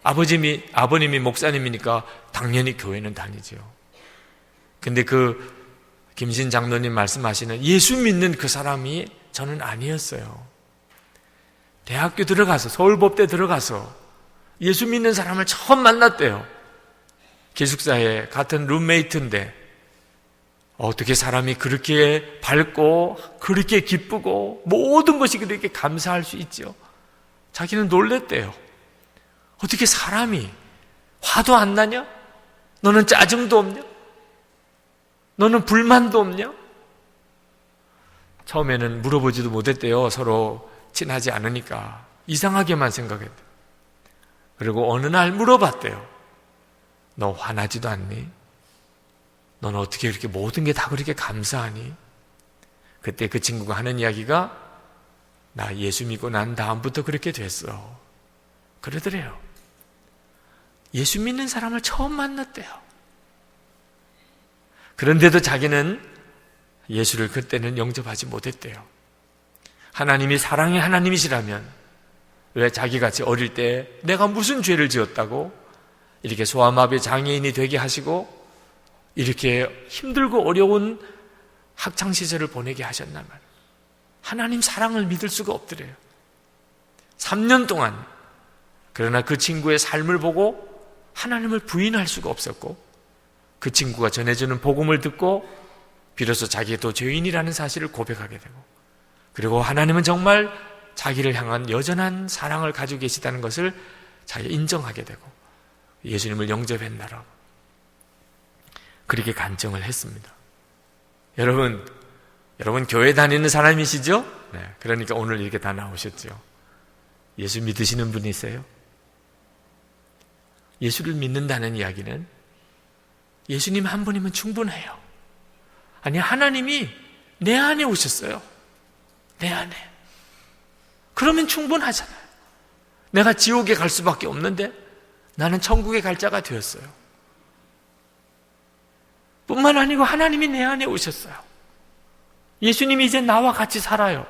아버님이 목사님이니까 당연히 교회는 다니죠. 근데 그 김신 장로님 말씀하시는 예수 믿는 그 사람이 저는 아니었어요. 대학교 들어가서, 서울법대 들어가서 예수 믿는 사람을 처음 만났대요. 기숙사에 같은 룸메이트인데 어떻게 사람이 그렇게 밝고 그렇게 기쁘고 모든 것이 그렇게 감사할 수 있죠? 자기는 놀랬대요. 어떻게 사람이 화도 안 나냐? 너는 짜증도 없냐? 너는 불만도 없냐? 처음에는 물어보지도 못했대요. 서로 친하지 않으니까 이상하게만 생각했대요. 그리고 어느 날 물어봤대요. 너 화나지도 않니? 너는 어떻게 이렇게 모든 게 다 그렇게 감사하니? 그때 그 친구가 하는 이야기가 나 예수 믿고 난 다음부터 그렇게 됐어. 그러더래요. 예수 믿는 사람을 처음 만났대요. 그런데도 자기는 예수를 그때는 영접하지 못했대요. 하나님이 사랑의 하나님이시라면 왜 자기같이 어릴 때 내가 무슨 죄를 지었다고 이렇게 소아마비 장애인이 되게 하시고 이렇게 힘들고 어려운 학창시절을 보내게 하셨단 말이에요. 하나님 사랑을 믿을 수가 없더래요. 3년 동안. 그러나 그 친구의 삶을 보고 하나님을 부인할 수가 없었고, 그 친구가 전해주는 복음을 듣고 비로소 자기가 또 죄인이라는 사실을 고백하게 되고, 그리고 하나님은 정말 자기를 향한 여전한 사랑을 가지고 계시다는 것을 자기가 인정하게 되고 예수님을 영접했나라, 그렇게 간증을 했습니다. 여러분 교회 다니는 사람이시죠? 네, 그러니까 오늘 이렇게 다 나오셨죠. 예수 믿으시는 분이세요? 예수를 믿는다는 이야기는 예수님 한 분이면 충분해요. 아니, 하나님이 내 안에 오셨어요. 내 안에. 그러면 충분하잖아요. 내가 지옥에 갈 수밖에 없는데 나는 천국에 갈 자가 되었어요. 뿐만 아니고 하나님이 내 안에 오셨어요. 예수님이 이제 나와 같이 살아요.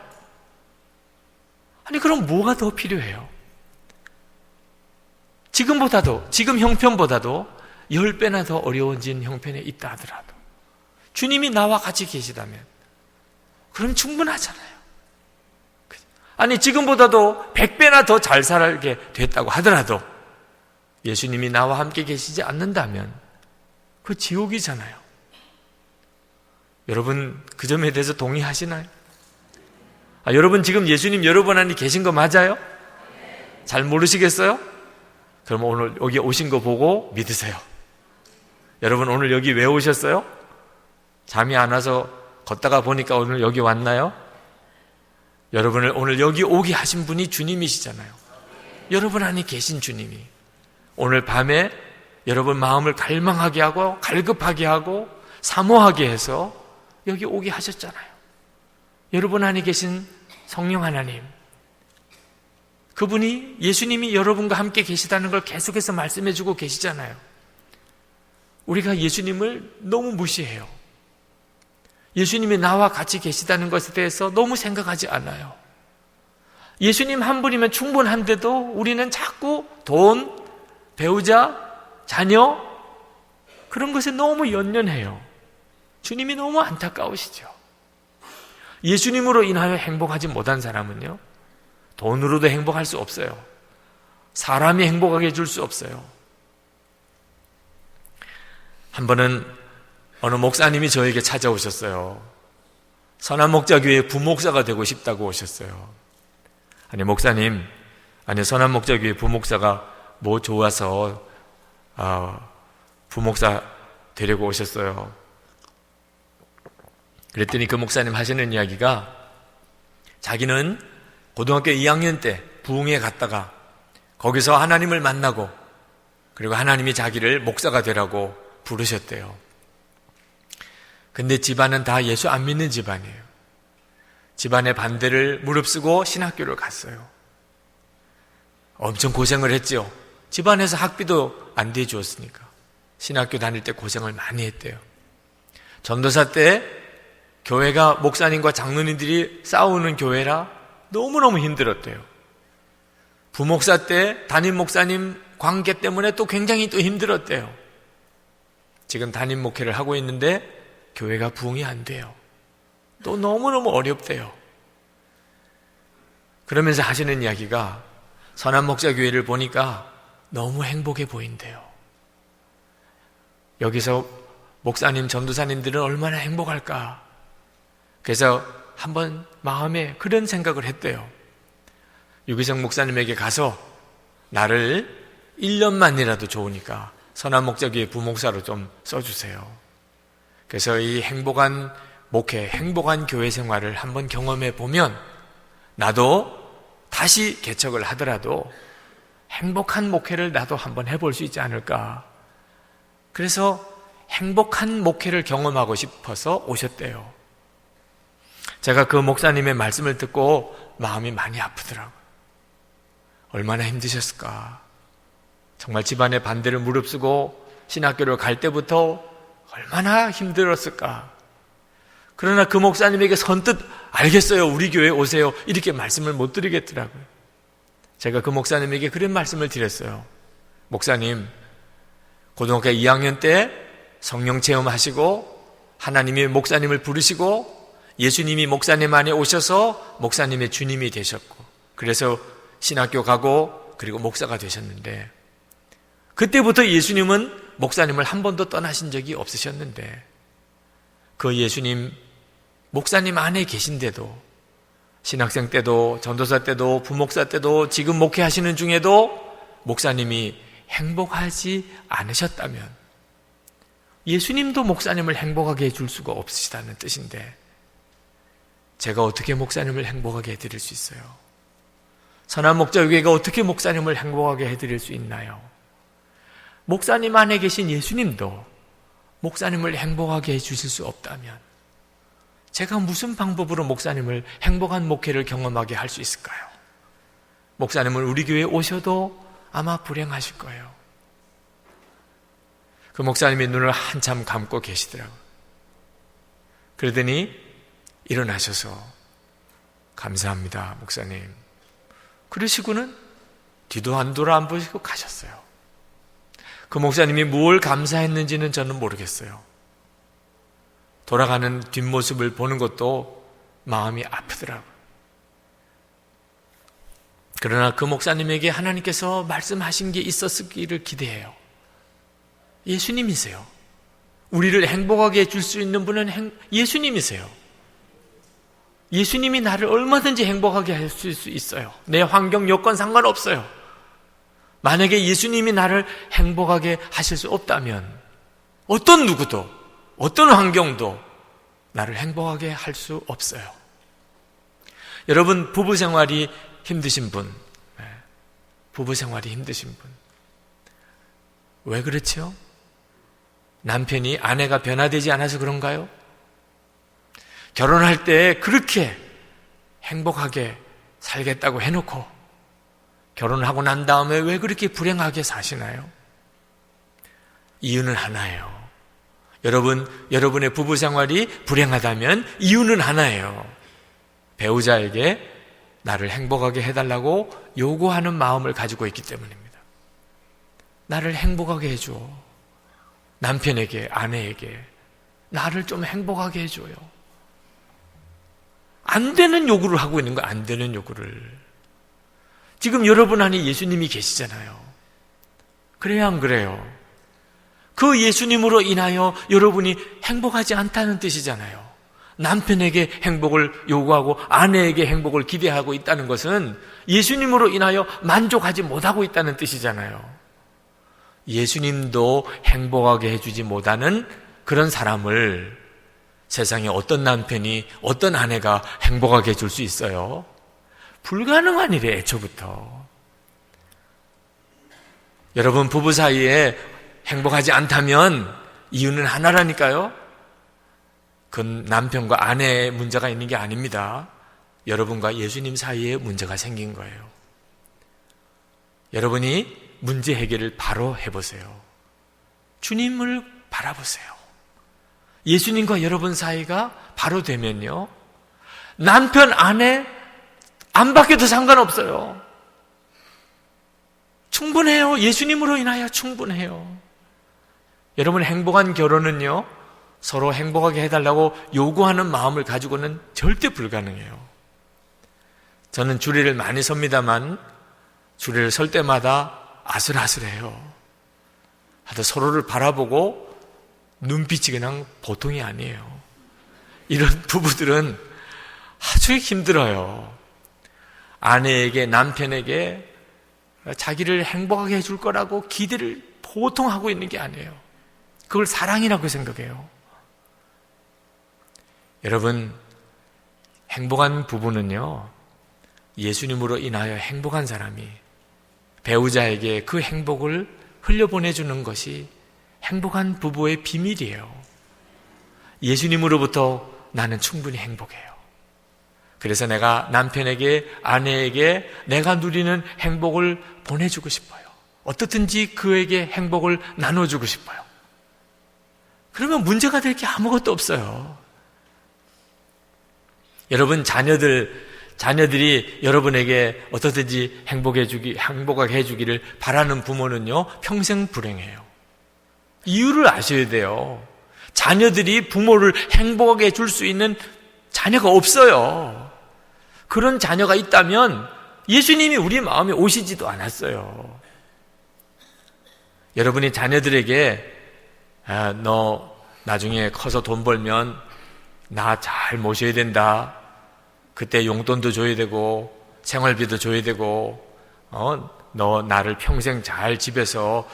아니, 그럼 뭐가 더 필요해요? 지금 형편보다도 10배나 더 어려워진 형편에 있다 하더라도 주님이 나와 같이 계시다면 그럼 충분하잖아요. 아니, 지금보다도 100배나 더 잘 살게 됐다고 하더라도 예수님이 나와 함께 계시지 않는다면 그 지옥이잖아요. 여러분, 그 점에 대해서 동의하시나요? 여러분 지금 예수님 여러분 안에 계신 거 맞아요? 잘 모르시겠어요? 그럼 오늘 여기 오신 거 보고 믿으세요. 여러분 오늘 여기 왜 오셨어요? 잠이 안 와서 걷다가 보니까 오늘 여기 왔나요? 여러분을 오늘 여기 오게 하신 분이 주님이시잖아요. 여러분 안에 계신 주님이 오늘 밤에 여러분 마음을 갈망하게 하고 갈급하게 하고 사모하게 해서 여기 오게 하셨잖아요. 여러분 안에 계신 성령 하나님, 그분이 예수님이 여러분과 함께 계시다는 걸 계속해서 말씀해 주고 계시잖아요. 우리가 예수님을 너무 무시해요. 예수님이 나와 같이 계시다는 것에 대해서 너무 생각하지 않아요. 예수님 한 분이면 충분한데도 우리는 자꾸 돈, 배우자, 자녀 그런 것에 너무 연연해요. 주님이 너무 안타까우시죠. 예수님으로 인하여 행복하지 못한 사람은요, 돈으로도 행복할 수 없어요. 사람이 행복하게 해줄 수 없어요. 한 번은 어느 목사님이 저에게 찾아오셨어요. 선한목자교회 부목사가 되고 싶다고 오셨어요. 아니, 목사님, 선한목자교회 부목사가 뭐 좋아서 부목사 되려고 오셨어요. 그랬더니 그 목사님 하시는 이야기가 자기는 고등학교 2학년 때 부흥회 갔다가 거기서 하나님을 만나고 그리고 하나님이 자기를 목사가 되라고 부르셨대요. 근데 집안은 다 예수 안 믿는 집안이에요. 집안의 반대를 무릅쓰고 신학교를 갔어요. 엄청 고생을 했죠. 집안에서 학비도 안 대주었으니까 신학교 다닐 때 고생을 많이 했대요. 전도사 때 교회가 목사님과 장로님들이 싸우는 교회라 너무너무 힘들었대요. 부목사 때 담임 목사님 관계 때문에 또 굉장히 또 힘들었대요. 지금 담임 목회를 하고 있는데 교회가 부흥이 안 돼요. 또 너무너무 어렵대요. 그러면서 하시는 이야기가 선한목자교회를 보니까 너무 행복해 보인대요. 여기서 목사님, 전도사님들은 얼마나 행복할까. 그래서 한번 마음에 그런 생각을 했대요. 유기성 목사님에게 가서 나를 1년만이라도 좋으니까 선한목자교회 부목사로 좀 써주세요. 그래서 이 행복한 목회, 행복한 교회 생활을 한번 경험해 보면 나도 다시 개척을 하더라도 행복한 목회를 나도 한번 해볼 수 있지 않을까. 그래서 행복한 목회를 경험하고 싶어서 오셨대요. 제가 그 목사님의 말씀을 듣고 마음이 많이 아프더라고요. 얼마나 힘드셨을까. 정말 집안의 반대를 무릅쓰고 신학교를 갈 때부터 얼마나 힘들었을까. 그러나 그 목사님에게 선뜻 알겠어요, 우리 교회에 오세요, 이렇게 말씀을 못 드리겠더라고요. 제가 그 목사님에게 그런 말씀을 드렸어요. 목사님, 고등학교 2학년 때 성령 체험하시고 하나님이 목사님을 부르시고 예수님이 목사님 안에 오셔서 목사님의 주님이 되셨고, 그래서 신학교 가고 그리고 목사가 되셨는데, 그때부터 예수님은 목사님을 한 번도 떠나신 적이 없으셨는데, 그 예수님 목사님 안에 계신데도, 신학생 때도 전도사 때도 부목사 때도 지금 목회하시는 중에도 목사님이 행복하지 않으셨다면 예수님도 목사님을 행복하게 해줄 수가 없으시다는 뜻인데, 제가 어떻게 목사님을 행복하게 해드릴 수 있어요? 선한목자교회가 어떻게 목사님을 행복하게 해드릴 수 있나요? 목사님 안에 계신 예수님도 목사님을 행복하게 해주실 수 없다면 제가 무슨 방법으로 목사님을 행복한 목회를 경험하게 할 수 있을까요? 목사님은 우리 교회에 오셔도 아마 불행하실 거예요. 그 목사님이 눈을 한참 감고 계시더라고요. 그러더니 일어나셔서 감사합니다, 목사님. 그러시고는 뒤도 안 돌아 안 보시고 가셨어요. 그 목사님이 뭘 감사했는지는 저는 모르겠어요. 돌아가는 뒷모습을 보는 것도 마음이 아프더라고요. 그러나 그 목사님에게 하나님께서 말씀하신 게 있었기를 기대해요. 예수님이세요. 우리를 행복하게 해줄 수 있는 분은 예수님이세요. 예수님이 나를 얼마든지 행복하게 할 수 있어요. 내 환경, 여건 상관없어요. 만약에 예수님이 나를 행복하게 하실 수 없다면 어떤 누구도, 어떤 환경도 나를 행복하게 할 수 없어요. 여러분, 부부생활이 힘드신 분, 부부생활이 힘드신 분, 왜 그렇죠? 남편이, 아내가 변화되지 않아서 그런가요? 결혼할 때 그렇게 행복하게 살겠다고 해놓고 결혼하고 난 다음에 왜 그렇게 불행하게 사시나요? 이유는 하나예요. 여러분의 부부생활이 불행하다면 이유는 하나예요. 배우자에게 나를 행복하게 해달라고 요구하는 마음을 가지고 있기 때문입니다. 나를 행복하게 해줘. 남편에게, 아내에게 나를 좀 행복하게 해줘요. 안 되는 요구를 하고 있는 거예요. 안 되는 요구를. 지금 여러분 안에 예수님이 계시잖아요. 그래요, 안 그래요? 그 예수님으로 인하여 여러분이 행복하지 않다는 뜻이잖아요. 남편에게 행복을 요구하고 아내에게 행복을 기대하고 있다는 것은 예수님으로 인하여 만족하지 못하고 있다는 뜻이잖아요. 예수님도 행복하게 해주지 못하는 그런 사람을 세상에 어떤 남편이, 어떤 아내가 행복하게 해줄 수 있어요? 불가능한 일이에요, 애초부터. 여러분, 부부 사이에 행복하지 않다면 이유는 하나라니까요. 그건 남편과 아내의 문제가 있는 게 아닙니다. 여러분과 예수님 사이에 문제가 생긴 거예요. 여러분이 문제 해결을 바로 해보세요. 주님을 바라보세요. 예수님과 여러분 사이가 바로 되면요, 남편, 아내 안 바뀌어도 상관없어요. 충분해요. 예수님으로 인하여 충분해요. 여러분, 행복한 결혼은요, 서로 행복하게 해달라고 요구하는 마음을 가지고는 절대 불가능해요. 저는 주례를 많이 섭니다만 주례를 설 때마다 아슬아슬해요. 하여튼 서로를 바라보고 눈빛이 그냥 보통이 아니에요. 이런 부부들은 아주 힘들어요. 아내에게, 남편에게 자기를 행복하게 해줄 거라고 기대를 보통 하고 있는 게 아니에요. 그걸 사랑이라고 생각해요. 여러분, 행복한 부부는요, 예수님으로 인하여 행복한 사람이 배우자에게 그 행복을 흘려보내주는 것이 행복한 부부의 비밀이에요. 예수님으로부터 나는 충분히 행복해요. 그래서 내가 남편에게, 아내에게 내가 누리는 행복을 보내주고 싶어요. 어떻든지 그에게 행복을 나눠주고 싶어요. 그러면 문제가 될 게 아무것도 없어요. 여러분, 자녀들이 여러분에게 어떻든지 행복하게 해주기를 바라는 부모는요, 평생 불행해요. 이유를 아셔야 돼요. 자녀들이 부모를 행복하게 해줄 수 있는 자녀가 없어요. 그런 자녀가 있다면 예수님이 우리 마음에 오시지도 않았어요. 여러분이 자녀들에게 너 나중에 커서 돈 벌면 나 잘 모셔야 된다. 그때 용돈도 줘야 되고 생활비도 줘야 되고 너 나를 평생 잘 집에서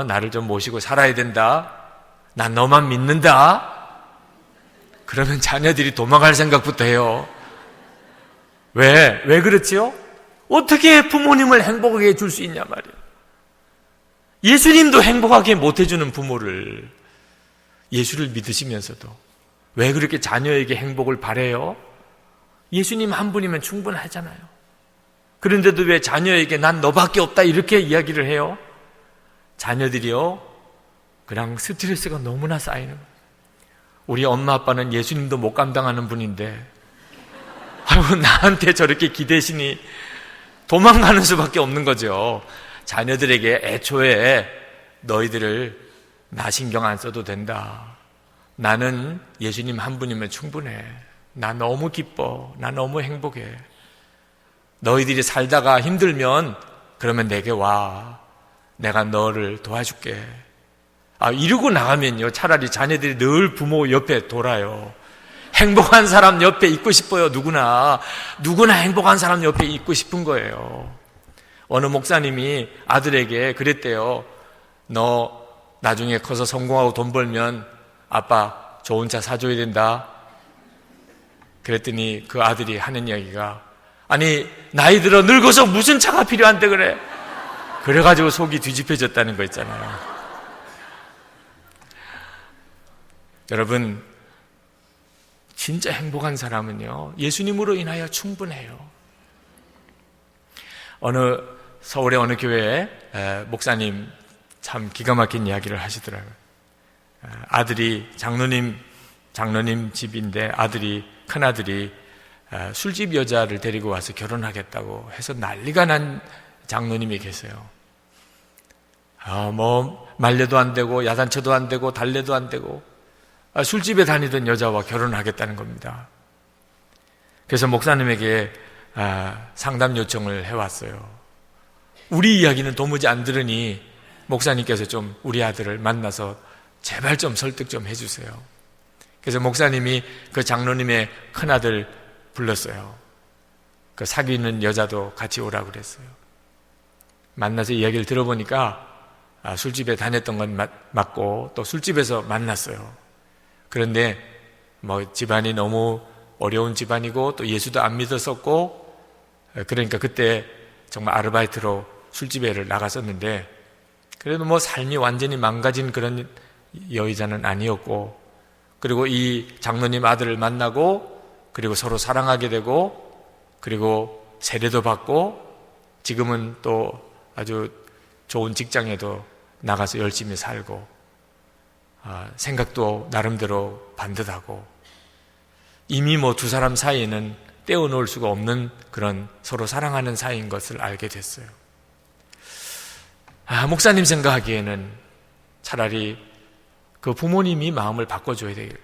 나를 좀 모시고 살아야 된다. 난 너만 믿는다. 그러면 자녀들이 도망갈 생각부터 해요. 왜 그렇지요? 어떻게 부모님을 행복하게 해줄 수 있냐 말이에요. 예수님도 행복하게 못해주는 부모를 예수를 믿으시면서도 왜 그렇게 자녀에게 행복을 바래요? 예수님 한 분이면 충분하잖아요. 그런데도 왜 자녀에게 난 너밖에 없다 이렇게 이야기를 해요? 자녀들이요 그냥 스트레스가 너무나 쌓이는 거예요. 우리 엄마 아빠는 예수님도 못 감당하는 분인데 아이고 나한테 저렇게 기대시니 도망가는 수밖에 없는 거죠. 자녀들에게 애초에 너희들을 나 신경 안 써도 된다. 나는 예수님 한 분이면 충분해. 나 너무 기뻐. 나 너무 행복해. 너희들이 살다가 힘들면 그러면 내게 와. 내가 너를 도와줄게. 이러고 나가면요 차라리 자녀들이 늘 부모 옆에 돌아요. 행복한 사람 옆에 있고 싶어요. 누구나 행복한 사람 옆에 있고 싶은 거예요. 어느 목사님이 아들에게 그랬대요. 너 나중에 커서 성공하고 돈 벌면 아빠 좋은 차 사줘야 된다. 그랬더니 그 아들이 하는 이야기가 아니 나이 들어 늙어서 무슨 차가 필요한데 그래. 그래가지고 속이 뒤집혀졌다는 거 있잖아요. 여러분 진짜 행복한 사람은요 예수님으로 인하여 충분해요. 서울의 어느 교회에 목사님 참 기가 막힌 이야기를 하시더라고요. 아들이 장로님 집인데 큰아들이 술집 여자를 데리고 와서 결혼하겠다고 해서 난리가 난 장로님이 계세요. 말려도 안 되고 야단쳐도 안 되고 달래도 안 되고 술집에 다니던 여자와 결혼하겠다는 겁니다. 그래서 목사님에게 상담 요청을 해왔어요. 우리 이야기는 도무지 안 들으니 목사님께서 좀 우리 아들을 만나서 제발 좀 설득 좀 해주세요. 그래서 목사님이 그 장로님의 큰아들 불렀어요. 그 사귀는 여자도 같이 오라고 그랬어요. 만나서 이야기를 들어보니까 술집에 다녔던 건 맞고 또 술집에서 만났어요. 그런데 집안이 너무 어려운 집안이고 또 예수도 안 믿었었고 그러니까 그때 정말 아르바이트로 술집에를 나갔었는데 그래도 삶이 완전히 망가진 그런 여의자는 아니었고 그리고 이 장로님 아들을 만나고 그리고 서로 사랑하게 되고 그리고 세례도 받고 지금은 또 아주 좋은 직장에도 나가서 열심히 살고 생각도 나름대로 반듯하고 이미 두 사람 사이에는 떼어놓을 수가 없는 그런 서로 사랑하는 사이인 것을 알게 됐어요. 목사님 생각하기에는 차라리 그 부모님이 마음을 바꿔줘야 되길.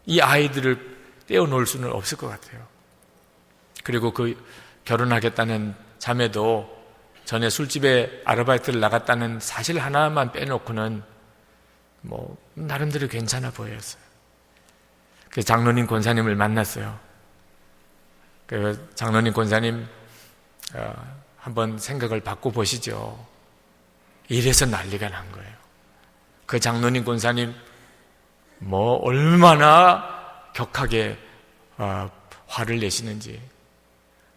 이 아이들을 떼어놓을 수는 없을 것 같아요. 그리고 그 결혼하겠다는 자매도 전에 술집에 아르바이트를 나갔다는 사실 하나만 빼놓고는 나름대로 괜찮아 보였어요. 그래서 장로님 권사님을 만났어요. 그 장로님 권사님 한번 생각을 바꿔보시죠. 이래서 난리가 난 거예요. 그 장로님 권사님 얼마나 격하게 화를 내시는지.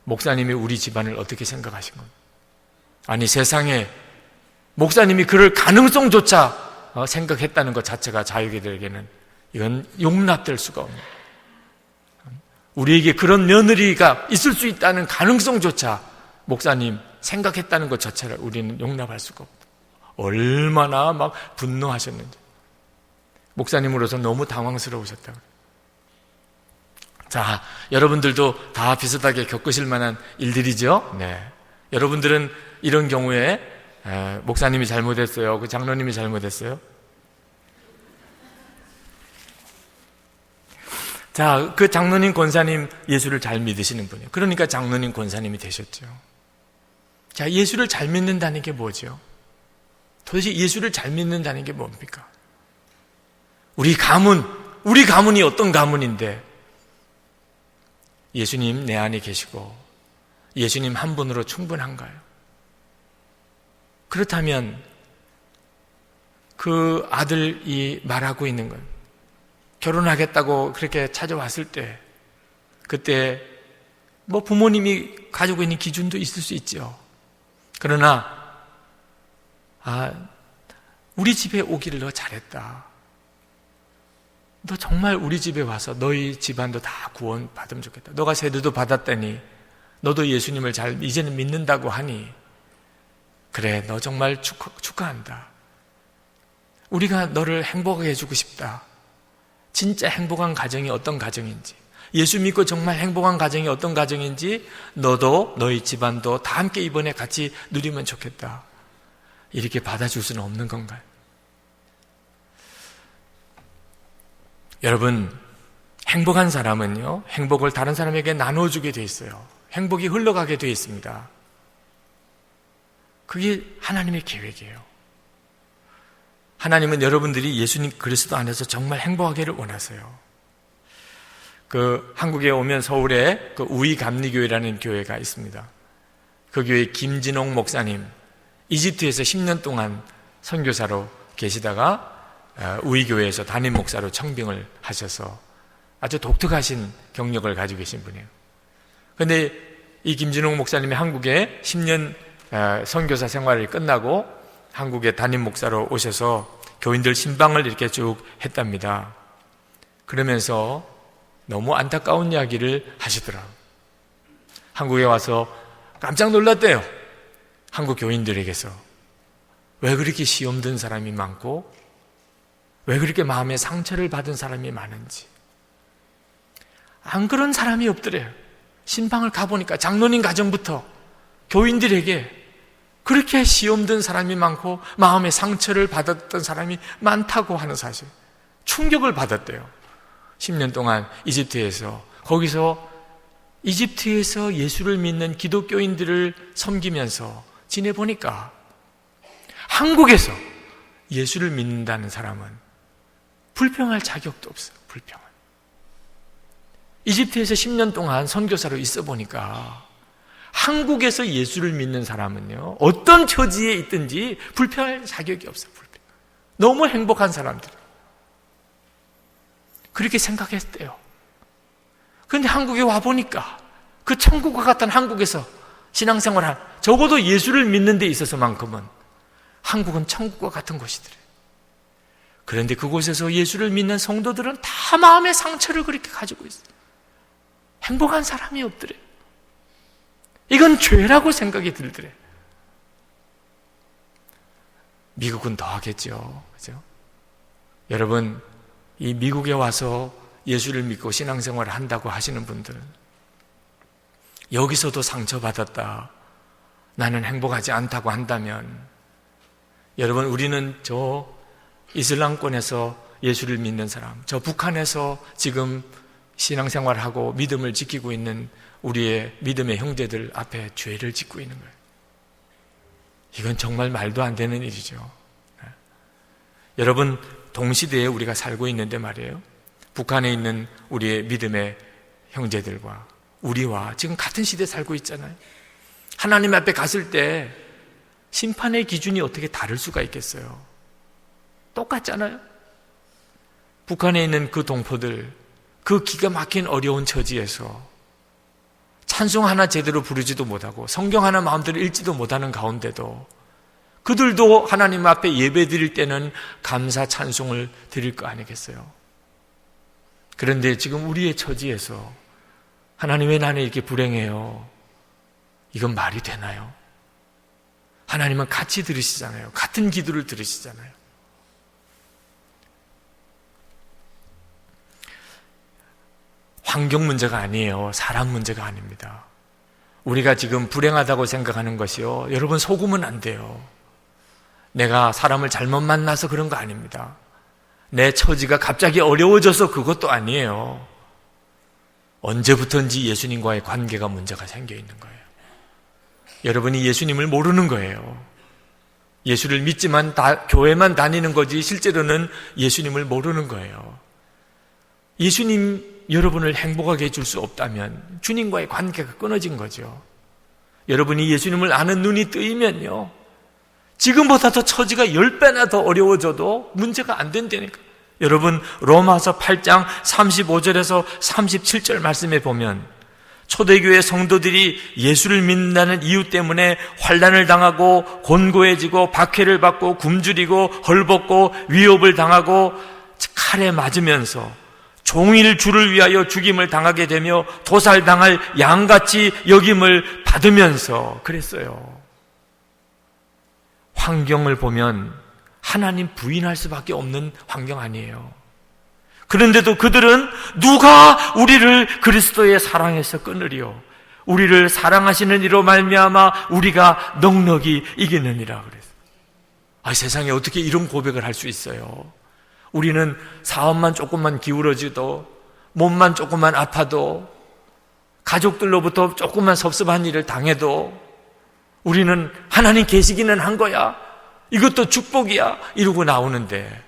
목사님이 우리 집안을 어떻게 생각하신 겁니까? 아니 세상에 목사님이 그럴 가능성조차 생각했다는 것 자체가 자유계들에게는 이건 용납될 수가 없는, 우리에게 그런 며느리가 있을 수 있다는 가능성조차 목사님 생각했다는 것 자체를 우리는 용납할 수가 없다. 얼마나 분노하셨는지. 목사님으로서 너무 당황스러우셨다고. 자, 여러분들도 다 비슷하게 겪으실 만한 일들이죠? 네. 여러분들은 이런 경우에 목사님이 잘못했어요, 그 장로님이 잘못했어요, 자, 그 장로님 권사님 예수를 잘 믿으시는 분이에요. 그러니까 장로님 권사님이 되셨죠. 자, 예수를 잘 믿는다는 게 뭐죠? 도대체 예수를 잘 믿는다는 게 뭡니까? 우리 가문이 어떤 가문인데 예수님 내 안에 계시고 예수님 한 분으로 충분한가요? 그렇다면 그 아들이 말하고 있는 건 결혼하겠다고 그렇게 찾아왔을 때 그때 뭐 부모님이 가지고 있는 기준도 있을 수 있죠. 그러나 우리 집에 오기를 너 잘했다. 너 정말 우리 집에 와서 너희 집안도 다 구원 받으면 좋겠다. 너가 세례도 받았다니 너도 예수님을 잘 이제는 믿는다고 하니 그래, 너 정말 축하한다. 우리가 너를 행복하게 해주고 싶다. 진짜 행복한 가정이 어떤 가정인지, 예수 믿고 정말 행복한 가정이 어떤 가정인지 너도 너희 집안도 다 함께 이번에 같이 누리면 좋겠다. 이렇게 받아줄 수는 없는 건가요? 여러분, 행복한 사람은요, 행복을 다른 사람에게 나눠주게 돼 있어요. 행복이 흘러가게 돼 있습니다. 그게 하나님의 계획이에요. 하나님은 여러분들이 예수님 그리스도 안에서 정말 행복하기를 원하세요. 한국에 오면 서울에 우이감리교회라는 교회가 있습니다. 그 교회 김진홍 목사님, 이집트에서 10년 동안 선교사로 계시다가 우이교회에서 담임 목사로 청빙을 하셔서 아주 독특하신 경력을 가지고 계신 분이에요. 그런데 이 김진홍 목사님이 한국에 10년 선교사 생활이 끝나고 한국에 담임 목사로 오셔서 교인들 신방을 이렇게 쭉 했답니다. 그러면서 너무 안타까운 이야기를 하시더라고요. 한국에 와서 깜짝 놀랐대요. 한국 교인들에게서. 왜 그렇게 시험 든 사람이 많고 왜 그렇게 마음에 상처를 받은 사람이 많은지. 안 그런 사람이 없더래요. 신방을 가보니까 장로님 가정부터 교인들에게 그렇게 시험 든 사람이 많고 마음에 상처를 받았던 사람이 많다고 하는 사실. 충격을 받았대요. 10년 동안 이집트에서, 거기서 이집트에서 예수를 믿는 기독교인들을 섬기면서 지내보니까 한국에서 예수를 믿는다는 사람은 불평할 자격도 없어요. 불평을. 이집트에서 10년 동안 선교사로 있어 보니까 한국에서 예수를 믿는 사람은요, 어떤 처지에 있든지 불평할 자격이 없어요. 불평. 너무 행복한 사람들. 그렇게 생각했대요. 그런데 한국에 와보니까 그 천국과 같은 한국에서 신앙생활한, 적어도 예수를 믿는 데 있어서만큼은 한국은 천국과 같은 곳이더래요. 그런데 그곳에서 예수를 믿는 성도들은 다 마음의 상처를 그렇게 가지고 있어요. 행복한 사람이 없더래요. 이건 죄라고 생각이 들더래요. 미국은 더 하겠죠. 그죠? 여러분, 이 미국에 와서 예수를 믿고 신앙생활을 한다고 하시는 분들, 여기서도 상처받았다, 나는 행복하지 않다고 한다면, 여러분, 우리는 저 이슬람권에서 예수를 믿는 사람, 저 북한에서 지금 신앙생활하고 믿음을 지키고 있는 우리의 믿음의 형제들 앞에 죄를 짓고 있는 거예요. 이건 정말 말도 안 되는 일이죠. 여러분, 동시대에 우리가 살고 있는데 말이에요. 북한에 있는 우리의 믿음의 형제들과 우리와 지금 같은 시대에 살고 있잖아요. 하나님 앞에 갔을 때 심판의 기준이 어떻게 다를 수가 있겠어요? 똑같잖아요. 북한에 있는 그 동포들, 그 기가 막힌 어려운 처지에서 찬송 하나 제대로 부르지도 못하고 성경 하나 마음대로 읽지도 못하는 가운데도 그들도 하나님 앞에 예배 드릴 때는 감사 찬송을 드릴 거 아니겠어요? 그런데 지금 우리의 처지에서 하나님 왜 나는 이렇게 불행해요? 이건 말이 되나요? 하나님은 같이 들으시잖아요. 같은 기도를 들으시잖아요. 환경 문제가 아니에요. 사람 문제가 아닙니다. 우리가 지금 불행하다고 생각하는 것이요, 여러분 속으면 안 돼요. 내가 사람을 잘못 만나서 그런 거 아닙니다. 내 처지가 갑자기 어려워져서 그것도 아니에요. 언제부턴지 예수님과의 관계가 문제가 생겨 있는 거예요. 여러분이 예수님을 모르는 거예요. 예수를 믿지만 교회만 다니는 거지 실제로는 예수님을 모르는 거예요. 예수님 여러분을 행복하게 해줄 수 없다면 주님과의 관계가 끊어진 거죠. 여러분이 예수님을 아는 눈이 뜨이면요, 지금보다 더 처지가 10배나 더 어려워져도 문제가 안 된다니까. 여러분, 로마서 8장 35절에서 37절 말씀에 보면 초대교회 성도들이 예수를 믿는다는 이유 때문에 환난을 당하고 곤고해지고 박해를 받고 굶주리고 헐벗고 위협을 당하고 칼에 맞으면서 종일 주를 위하여 죽임을 당하게 되며 도살당할 양같이 여김을 받으면서 그랬어요. 환경을 보면 하나님 부인할 수밖에 없는 환경 아니에요. 그런데도 그들은 누가 우리를 그리스도의 사랑에서 끊으리요? 우리를 사랑하시는 이로 말미암아 우리가 넉넉히 이기느니라 그랬어요. 세상에 어떻게 이런 고백을 할 수 있어요? 우리는 사업만 조금만 기울어지도, 몸만 조금만 아파도, 가족들로부터 조금만 섭섭한 일을 당해도 우리는 하나님 계시기는 한 거야, 이것도 축복이야 이러고 나오는데,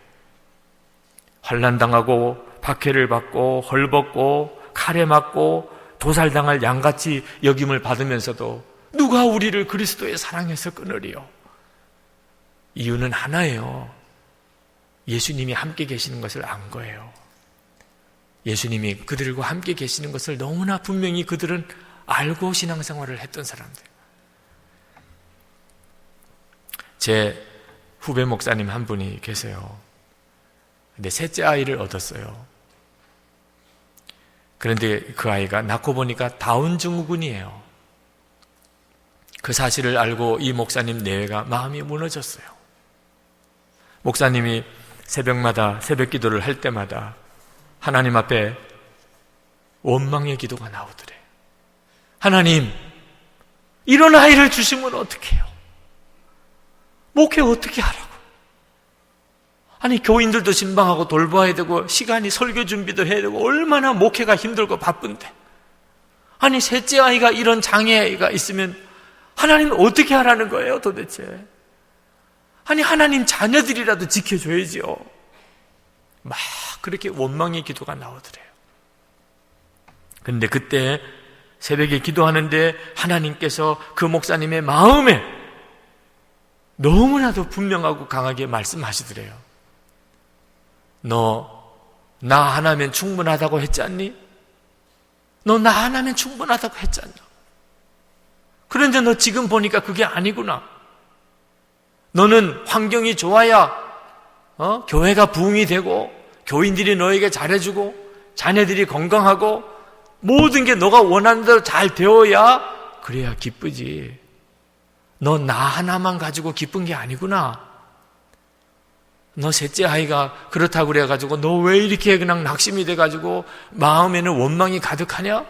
환난당하고 박해를 받고 헐벗고 칼에 맞고 도살당할 양같이 여김을 받으면서도 누가 우리를 그리스도의 사랑에서 끊으리요? 이유는 하나예요. 예수님이 함께 계시는 것을 안 거예요. 예수님이 그들과 함께 계시는 것을 너무나 분명히 그들은 알고 신앙생활을 했던 사람들. 제 후배 목사님 한 분이 계세요. 근데 셋째 아이를 얻었어요. 그런데 그 아이가 낳고 보니까 다운 증후군이에요. 그 사실을 알고 이 목사님 내외가 마음이 무너졌어요. 목사님이 새벽마다 새벽 기도를 할 때마다 하나님 앞에 원망의 기도가 나오더래. 하나님, 이런 아이를 주시면 어떡해요? 목회 어떻게 하라고? 아니, 교인들도 신방하고 돌봐야 되고 시간이 설교 준비도 해야 되고 얼마나 목회가 힘들고 바쁜데, 아니 셋째 아이가 이런 장애가 있으면 하나님 어떻게 하라는 거예요 도대체? 아니 하나님 자녀들이라도 지켜줘야지요. 막 그렇게 원망의 기도가 나오더래요. 근데 그때 새벽에 기도하는데 하나님께서 그 목사님의 마음에 너무나도 분명하고 강하게 말씀하시더래요. 너 나 하나면 충분하다고 했지 않니? 너 나 하나면 충분하다고 했지 않냐? 그런데 너 지금 보니까 그게 아니구나. 너는 환경이 좋아야 교회가 부흥이 되고 교인들이 너에게 잘해주고 자녀들이 건강하고 모든 게 너가 원하는 대로 잘 되어야 그래야 기쁘지. 너 나 하나만 가지고 기쁜 게 아니구나. 너 셋째 아이가 그렇다고 그래가지고 너 왜 이렇게 그냥 낙심이 돼가지고 마음에는 원망이 가득하냐?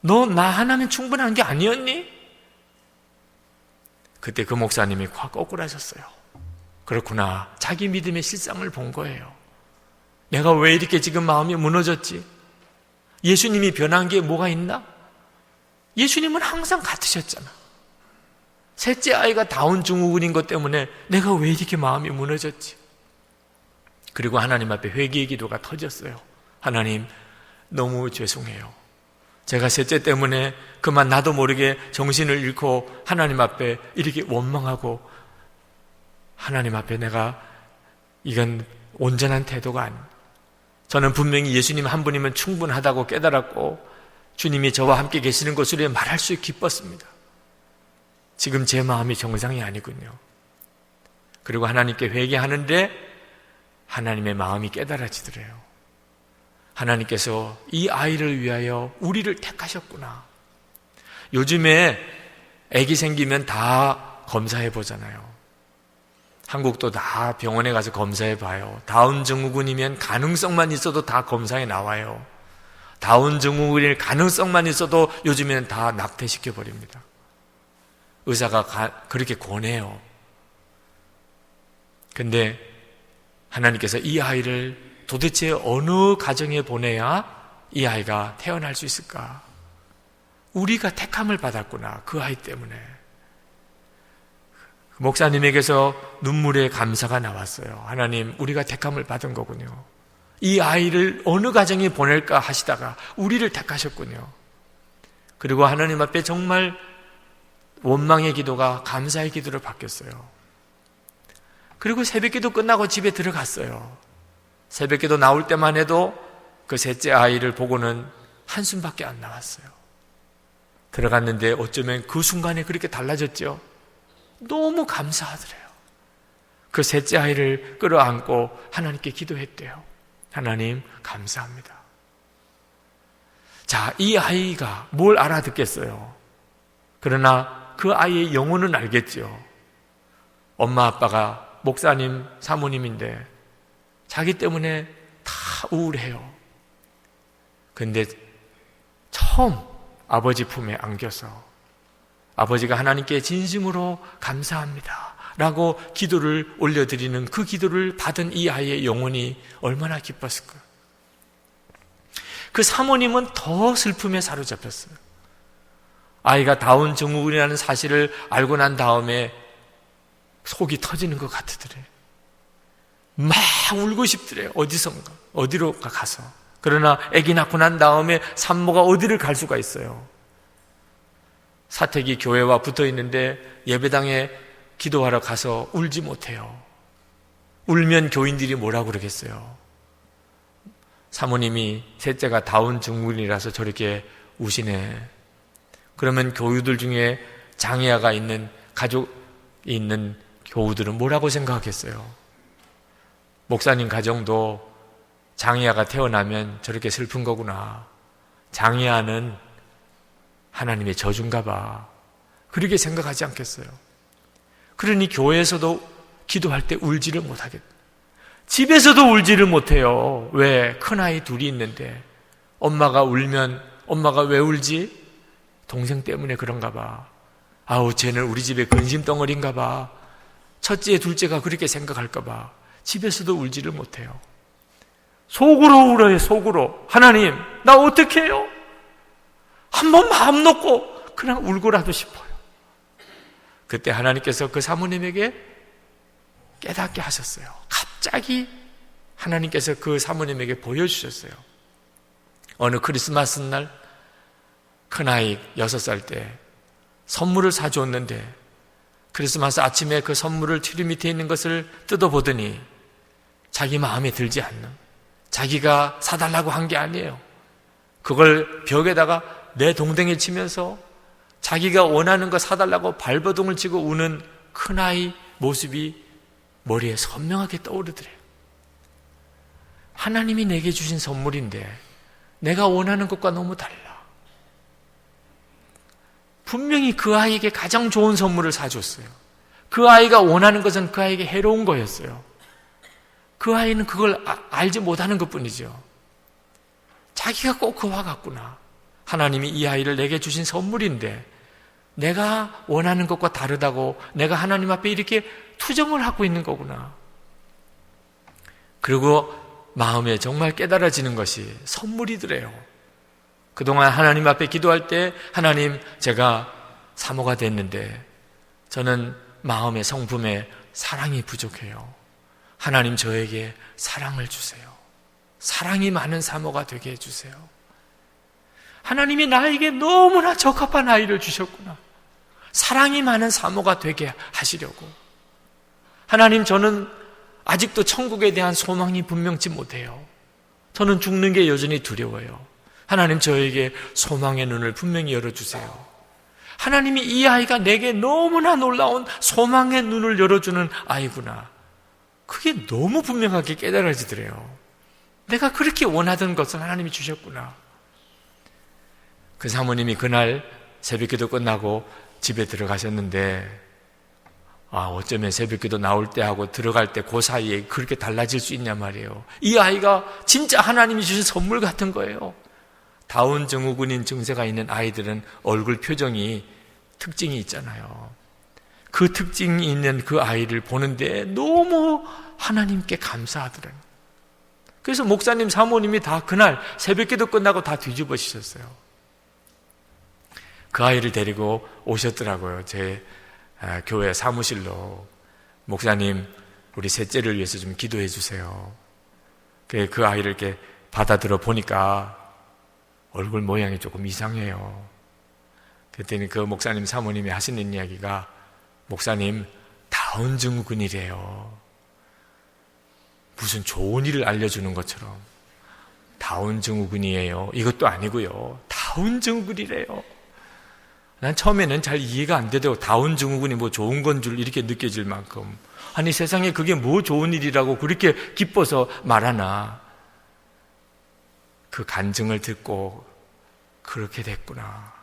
너 나 하나면 충분한 게 아니었니? 그때 그 목사님이 확 억울하셨어요. 그렇구나. 자기 믿음의 실상을 본 거예요. 내가 왜 이렇게 지금 마음이 무너졌지? 예수님이 변한 게 뭐가 있나? 예수님은 항상 같으셨잖아. 셋째 아이가 다운 증후군인 것 때문에 내가 왜 이렇게 마음이 무너졌지? 그리고 하나님 앞에 회개의 기도가 터졌어요. 하나님, 너무 죄송해요. 제가 셋째 때문에 그만 나도 모르게 정신을 잃고 하나님 앞에 이렇게 원망하고 하나님 앞에 내가 이건 온전한 태도가 아닙니다. 저는 분명히 예수님 한 분이면 충분하다고 깨달았고 주님이 저와 함께 계시는 것을 말할 수 기뻤습니다. 지금 제 마음이 정상이 아니군요. 그리고 하나님께 회개하는데 하나님의 마음이 깨달아지더래요. 하나님께서 이 아이를 위하여 우리를 택하셨구나. 요즘에 아기 생기면 다 검사해 보잖아요. 한국도 다 병원에 가서 검사해 봐요. 다운 증후군이면 가능성만 있어도 다 검사에 나와요. 다운 증후군일 가능성만 있어도 요즘에는 다 낙태시켜 버립니다. 의사가 그렇게 권해요. 근데 하나님께서 이 아이를 도대체 어느 가정에 보내야 이 아이가 태어날 수 있을까? 우리가 택함을 받았구나, 그 아이 때문에. 목사님에게서 눈물의 감사가 나왔어요. 하나님, 우리가 택함을 받은 거군요. 이 아이를 어느 가정에 보낼까 하시다가 우리를 택하셨군요. 그리고 하나님 앞에 정말 원망의 기도가 감사의 기도로 바뀌었어요. 그리고 새벽기도 끝나고 집에 들어갔어요. 새벽기도 나올 때만 해도 그 셋째 아이를 보고는 한숨밖에 안 나왔어요. 들어갔는데 어쩌면 그 순간에 그렇게 달라졌죠. 너무 감사하더래요. 그 셋째 아이를 끌어안고 하나님께 기도했대요. 하나님, 감사합니다. 자, 이 아이가 뭘 알아듣겠어요? 그러나 그 아이의 영혼은 알겠죠. 엄마 아빠가 목사님, 사모님인데 자기 때문에 다 우울해요. 근데 처음 아버지 품에 안겨서 아버지가 하나님께 진심으로 감사합니다 라고 기도를 올려드리는 그 기도를 받은 이 아이의 영혼이 얼마나 기뻤을까요? 그 사모님은 더 슬픔에 사로잡혔어요. 아이가 다운 증후군이라는 사실을 알고 난 다음에 속이 터지는 것 같으더래요. 막 울고 싶더래요. 어디선가, 어디로 가서. 그러나 아기 낳고 난 다음에 산모가 어디를 갈 수가 있어요. 사택이 교회와 붙어 있는데 예배당에 기도하러 가서 울지 못해요. 울면 교인들이 뭐라고 그러겠어요? 사모님이 셋째가 다운 증후군이라서 저렇게 우시네. 그러면 교우들 중에 장애아가 있는 가족이 있는 교우들은 뭐라고 생각하겠어요? 목사님 가정도 장애아가 태어나면 저렇게 슬픈 거구나. 장애아는 하나님의 저주인가 봐. 그렇게 생각하지 않겠어요? 그러니 교회에서도 기도할 때 울지를 못하겠다. 집에서도 울지를 못해요. 왜? 큰아이 둘이 있는데 엄마가 울면 엄마가 왜 울지? 동생 때문에 그런가 봐. 아우, 쟤는 우리 집에 근심덩어리인가 봐. 첫째, 둘째가 그렇게 생각할까 봐. 집에서도 울지를 못해요. 속으로 울어요, 속으로. 하나님, 나 어떻게 해요? 한번 마음 놓고 그냥 울고라도 싶어요. 그때 하나님께서 그 사모님에게 깨닫게 하셨어요. 갑자기 하나님께서 그 사모님에게 보여주셨어요. 어느 크리스마스 날 큰아이 6살 때 선물을 사주었는데 크리스마스 아침에 그 선물을 트리 밑에 있는 것을 뜯어보더니 자기 마음에 들지 않는, 자기가 사달라고 한 게 아니에요. 그걸 벽에다가 내 동댕이 치면서 자기가 원하는 거 사달라고 발버둥을 치고 우는 큰아이 모습이 머리에 선명하게 떠오르더래요. 하나님이 내게 주신 선물인데 내가 원하는 것과 너무 달라. 분명히 그 아이에게 가장 좋은 선물을 사줬어요. 그 아이가 원하는 것은 그 아이에게 해로운 거였어요. 그 아이는 그걸 알지 못하는 것뿐이죠. 자기가 꼭 그와 같구나. 하나님이 이 아이를 내게 주신 선물인데 내가 원하는 것과 다르다고 내가 하나님 앞에 이렇게 투정을 하고 있는 거구나. 그리고 마음에 정말 깨달아지는 것이 선물이더래요. 그동안 하나님 앞에 기도할 때 하나님, 제가 사모가 됐는데 저는 마음의 성품에 사랑이 부족해요. 하나님, 저에게 사랑을 주세요. 사랑이 많은 사모가 되게 해주세요. 하나님이 나에게 너무나 적합한 아이를 주셨구나. 사랑이 많은 사모가 되게 하시려고. 하나님, 저는 아직도 천국에 대한 소망이 분명치 못해요. 저는 죽는 게 여전히 두려워요. 하나님, 저에게 소망의 눈을 분명히 열어주세요. 하나님이 이 아이가 내게 너무나 놀라운 소망의 눈을 열어주는 아이구나. 그게 너무 분명하게 깨달아지더래요. 내가 그렇게 원하던 것을 하나님이 주셨구나. 그 사모님이 그날 새벽기도 끝나고 집에 들어가셨는데 어쩌면 새벽기도 나올 때 하고 들어갈 때 그 사이에 그렇게 달라질 수 있냐 말이에요. 이 아이가 진짜 하나님이 주신 선물 같은 거예요. 다운 증후군인 증세가 있는 아이들은 얼굴 표정이 특징이 있잖아요. 그 특징이 있는 그 아이를 보는데 너무 하나님께 감사하더라고요. 그래서 목사님, 사모님이 다 그날 새벽기도 끝나고 다 뒤집어지셨어요. 그 아이를 데리고 오셨더라고요. 제 교회 사무실로. 목사님, 우리 셋째를 위해서 좀 기도해 주세요. 그 아이를 이렇게 받아들어 보니까 얼굴 모양이 조금 이상해요. 그랬더니 그 목사님, 사모님이 하시는 이야기가, 목사님, 다운 증후군이래요. 무슨 좋은 일을 알려주는 것처럼 다운 증후군이에요. 이것도 아니고요. 다운 증후군이래요. 난 처음에는 잘 이해가 안 되더라고. 다운 증후군이 뭐 좋은 건 줄 이렇게 느껴질 만큼. 아니, 세상에 그게 뭐 좋은 일이라고 그렇게 기뻐서 말하나. 그 간증을 듣고 그렇게 됐구나.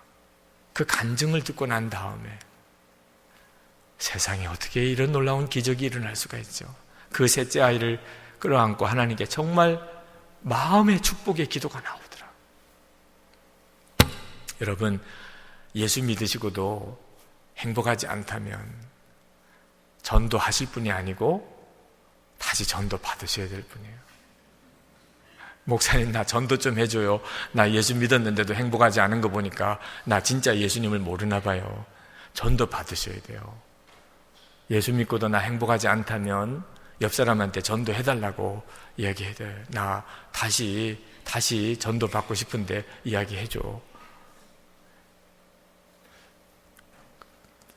그 간증을 듣고 난 다음에 세상에 어떻게 이런 놀라운 기적이 일어날 수가 있죠. 그 셋째 아이를 끌어안고 하나님께 정말 마음의 축복의 기도가 나오더라. 여러분, 예수 믿으시고도 행복하지 않다면 전도하실 분이 아니고 다시 전도 받으셔야 될 분이에요. 목사님, 나 전도 좀 해줘요. 나 예수 믿었는데도 행복하지 않은 거 보니까 나 진짜 예수님을 모르나 봐요. 전도 받으셔야 돼요. 예수 믿고도 나 행복하지 않다면 옆 사람한테 전도해달라고 이야기해야 돼요. 나 다시 전도 받고 싶은데 이야기해줘.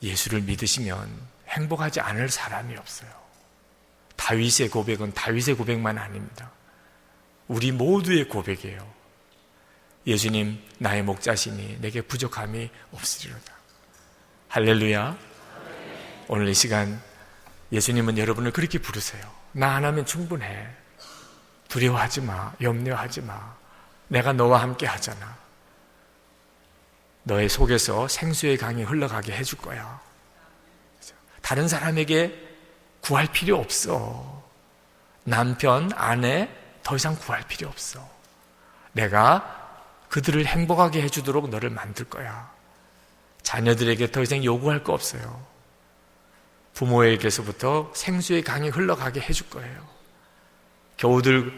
예수를 믿으시면 행복하지 않을 사람이 없어요. 다윗의 고백은 다윗의 고백만 아닙니다. 우리 모두의 고백이에요. 예수님, 나의 목자시니 내게 부족함이 없으리로다. 할렐루야. 오늘 이 시간 예수님은 여러분을 그렇게 부르세요. 나 하나면 충분해. 두려워하지 마. 염려하지 마. 내가 너와 함께 하잖아. 너의 속에서 생수의 강이 흘러가게 해줄 거야. 다른 사람에게 구할 필요 없어. 남편, 아내 더 이상 구할 필요 없어. 내가 그들을 행복하게 해주도록 너를 만들 거야. 자녀들에게 더 이상 요구할 거 없어요. 부모에게서부터 생수의 강이 흘러가게 해줄 거예요. 교우들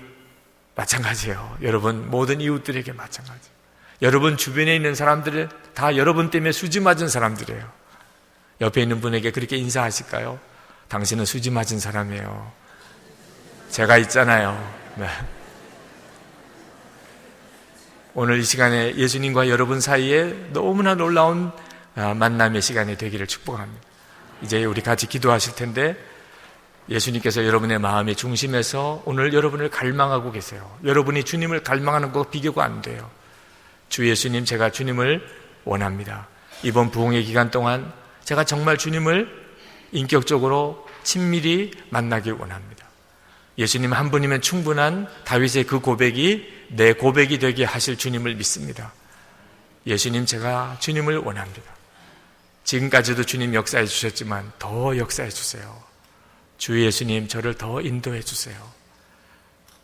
마찬가지예요. 여러분, 모든 이웃들에게 마찬가지예요. 여러분 주변에 있는 사람들은 다 여러분 때문에 수지 맞은 사람들이에요. 옆에 있는 분에게 그렇게 인사하실까요? 당신은 수지 맞은 사람이에요. 제가 있잖아요. 네. 오늘 이 시간에 예수님과 여러분 사이에 너무나 놀라운 만남의 시간이 되기를 축복합니다. 이제 우리 같이 기도하실 텐데, 예수님께서 여러분의 마음의 중심에서 오늘 여러분을 갈망하고 계세요. 여러분이 주님을 갈망하는 거 비교가 안 돼요. 주 예수님, 제가 주님을 원합니다. 이번 부흥의 기간 동안 제가 정말 주님을 인격적으로 친밀히 만나길 원합니다. 예수님 한 분이면 충분한 다윗의 그 고백이 내 고백이 되게 하실 주님을 믿습니다. 예수님, 제가 주님을 원합니다. 지금까지도 주님 역사해 주셨지만 더 역사해 주세요. 주 예수님, 저를 더 인도해 주세요.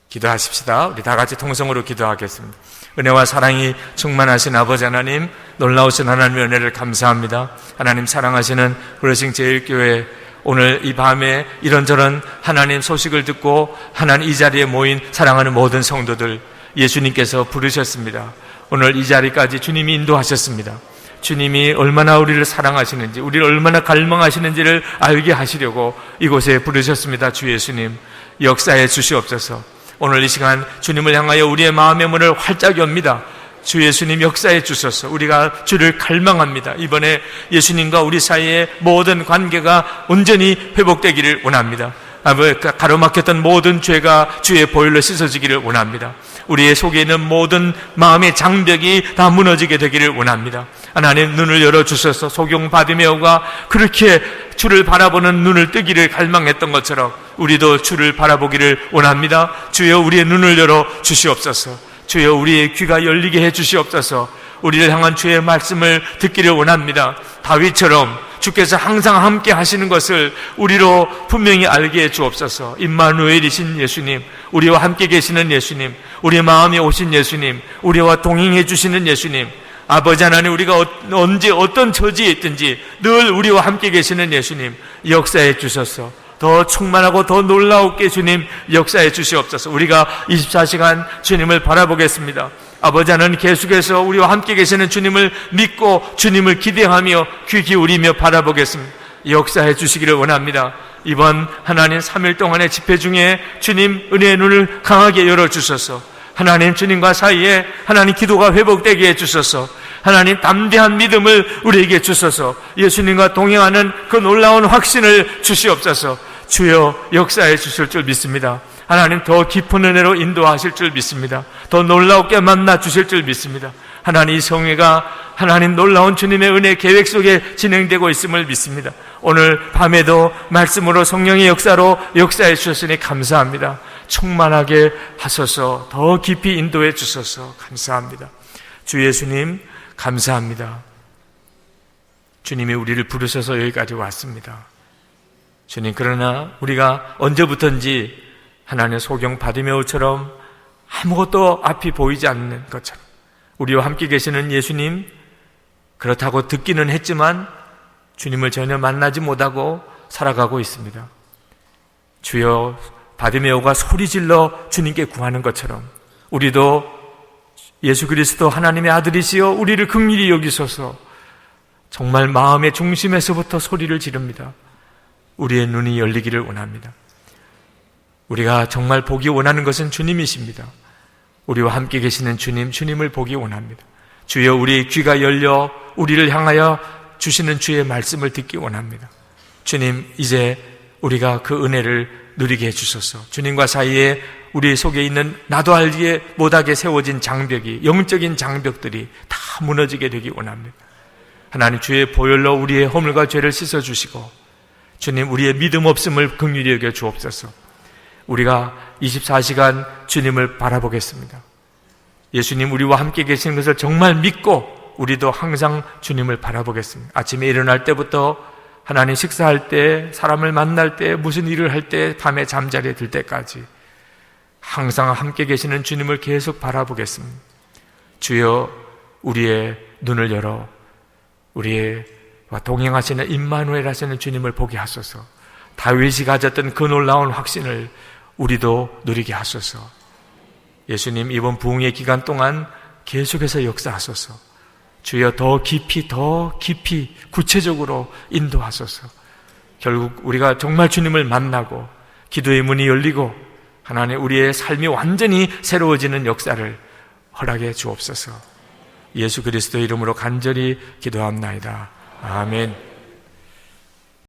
기도하십시다. 우리 다 같이 통성으로 기도하겠습니다. 은혜와 사랑이 충만하신 아버지 하나님, 놀라우신 하나님의 은혜를 감사합니다. 하나님 사랑하시는 그러신 제일교회, 오늘 이 밤에 이런저런 하나님 소식을 듣고 하나님 이 자리에 모인 사랑하는 모든 성도들, 예수님께서 부르셨습니다. 오늘 이 자리까지 주님이 인도하셨습니다. 주님이 얼마나 우리를 사랑하시는지, 우리를 얼마나 갈망하시는지를 알게 하시려고 이곳에 부르셨습니다. 주 예수님, 역사해 주시옵소서. 오늘 이 시간 주님을 향하여 우리의 마음의 문을 활짝 엽니다. 주 예수님, 역사해 주셔서 우리가 주를 갈망합니다. 이번에 예수님과 우리 사이의 모든 관계가 온전히 회복되기를 원합니다. 가로막혔던 모든 죄가 주의 보혈로 씻어지기를 원합니다. 우리의 속에 있는 모든 마음의 장벽이 다 무너지게 되기를 원합니다. 하나님, 눈을 열어주셔서 소경 바디메오가 그렇게 주를 바라보는 눈을 뜨기를 갈망했던 것처럼 우리도 주를 바라보기를 원합니다. 주여, 우리의 눈을 열어 주시옵소서. 주여, 우리의 귀가 열리게 해 주시옵소서. 우리를 향한 주의 말씀을 듣기를 원합니다. 다윗처럼 주께서 항상 함께 하시는 것을 우리로 분명히 알게 해 주옵소서. 임마누엘이신 예수님, 우리와 함께 계시는 예수님, 우리의 마음에 오신 예수님, 우리와 동행해 주시는 예수님, 아버지 하나님, 우리가 언제 어떤 처지에 있든지 늘 우리와 함께 계시는 예수님, 역사해 주셔서 더 충만하고 더 놀라웠게 주님 역사해 주시옵소서. 우리가 24시간 주님을 바라보겠습니다. 아버지 하나님, 계속해서 우리와 함께 계시는 주님을 믿고 주님을 기대하며 귀 기울이며 바라보겠습니다. 역사해 주시기를 원합니다. 이번 하나님 3일 동안의 집회 중에 주님 은혜의 눈을 강하게 열어주셔서 하나님 주님과 사이에 하나님 기도가 회복되게 해주셔서 하나님 담대한 믿음을 우리에게 주셔서 예수님과 동행하는 그 놀라운 확신을 주시옵소서. 주여 역사해 주실 줄 믿습니다. 하나님 더 깊은 은혜로 인도하실 줄 믿습니다. 더 놀라우게 만나 주실 줄 믿습니다. 하나님 이 성회가 하나님 놀라운 주님의 은혜 계획 속에 진행되고 있음을 믿습니다. 오늘 밤에도 말씀으로 성령의 역사로 역사해 주셨으니 감사합니다. 충만하게 하소서. 더 깊이 인도해 주셔서 감사합니다. 주 예수님 감사합니다. 주님이 우리를 부르셔서 여기까지 왔습니다. 주님, 그러나 우리가 언제부턴지 하나님의 소경 바디메오처럼 아무것도 앞이 보이지 않는 것처럼 우리와 함께 계시는 예수님, 그렇다고 듣기는 했지만 주님을 전혀 만나지 못하고 살아가고 있습니다. 주여, 바디메오가 소리질러 주님께 구하는 것처럼 우리도 예수 그리스도 하나님의 아들이시여 우리를 긍휼히 여기소서. 정말 마음의 중심에서부터 소리를 지릅니다. 우리의 눈이 열리기를 원합니다. 우리가 정말 보기 원하는 것은 주님이십니다. 우리와 함께 계시는 주님, 주님을 보기 원합니다. 주여, 우리의 귀가 열려 우리를 향하여 주시는 주의 말씀을 듣기 원합니다. 주님, 이제 우리가 그 은혜를 누리게 해주소서. 주님과 사이에 우리 속에 있는 나도 알기에 못하게 세워진 장벽이, 영적인 장벽들이 다 무너지게 되기 원합니다. 하나님, 주의 보혈로 우리의 허물과 죄를 씻어주시고 주님, 우리의 믿음 없음을 긍휼히 여겨 주옵소서. 우리가 24시간 주님을 바라보겠습니다. 예수님, 우리와 함께 계시는 것을 정말 믿고 우리도 항상 주님을 바라보겠습니다. 아침에 일어날 때부터 하나님 식사할 때, 사람을 만날 때, 무슨 일을 할 때, 밤에 잠자리에 들 때까지 항상 함께 계시는 주님을 계속 바라보겠습니다. 주여, 우리의 눈을 열어 우리와 동행하시는 임마누엘 하시는 주님을 보게 하소서. 다윗이 가졌던 그 놀라운 확신을 우리도 누리게 하소서. 예수님, 이번 부흥의 기간 동안 계속해서 역사하소서. 주여, 더 깊이 구체적으로 인도하소서. 결국 우리가 정말 주님을 만나고 기도의 문이 열리고 하나님, 우리의 삶이 완전히 새로워지는 역사를 허락해 주옵소서. 예수 그리스도의 이름으로 간절히 기도합나이다. 아멘.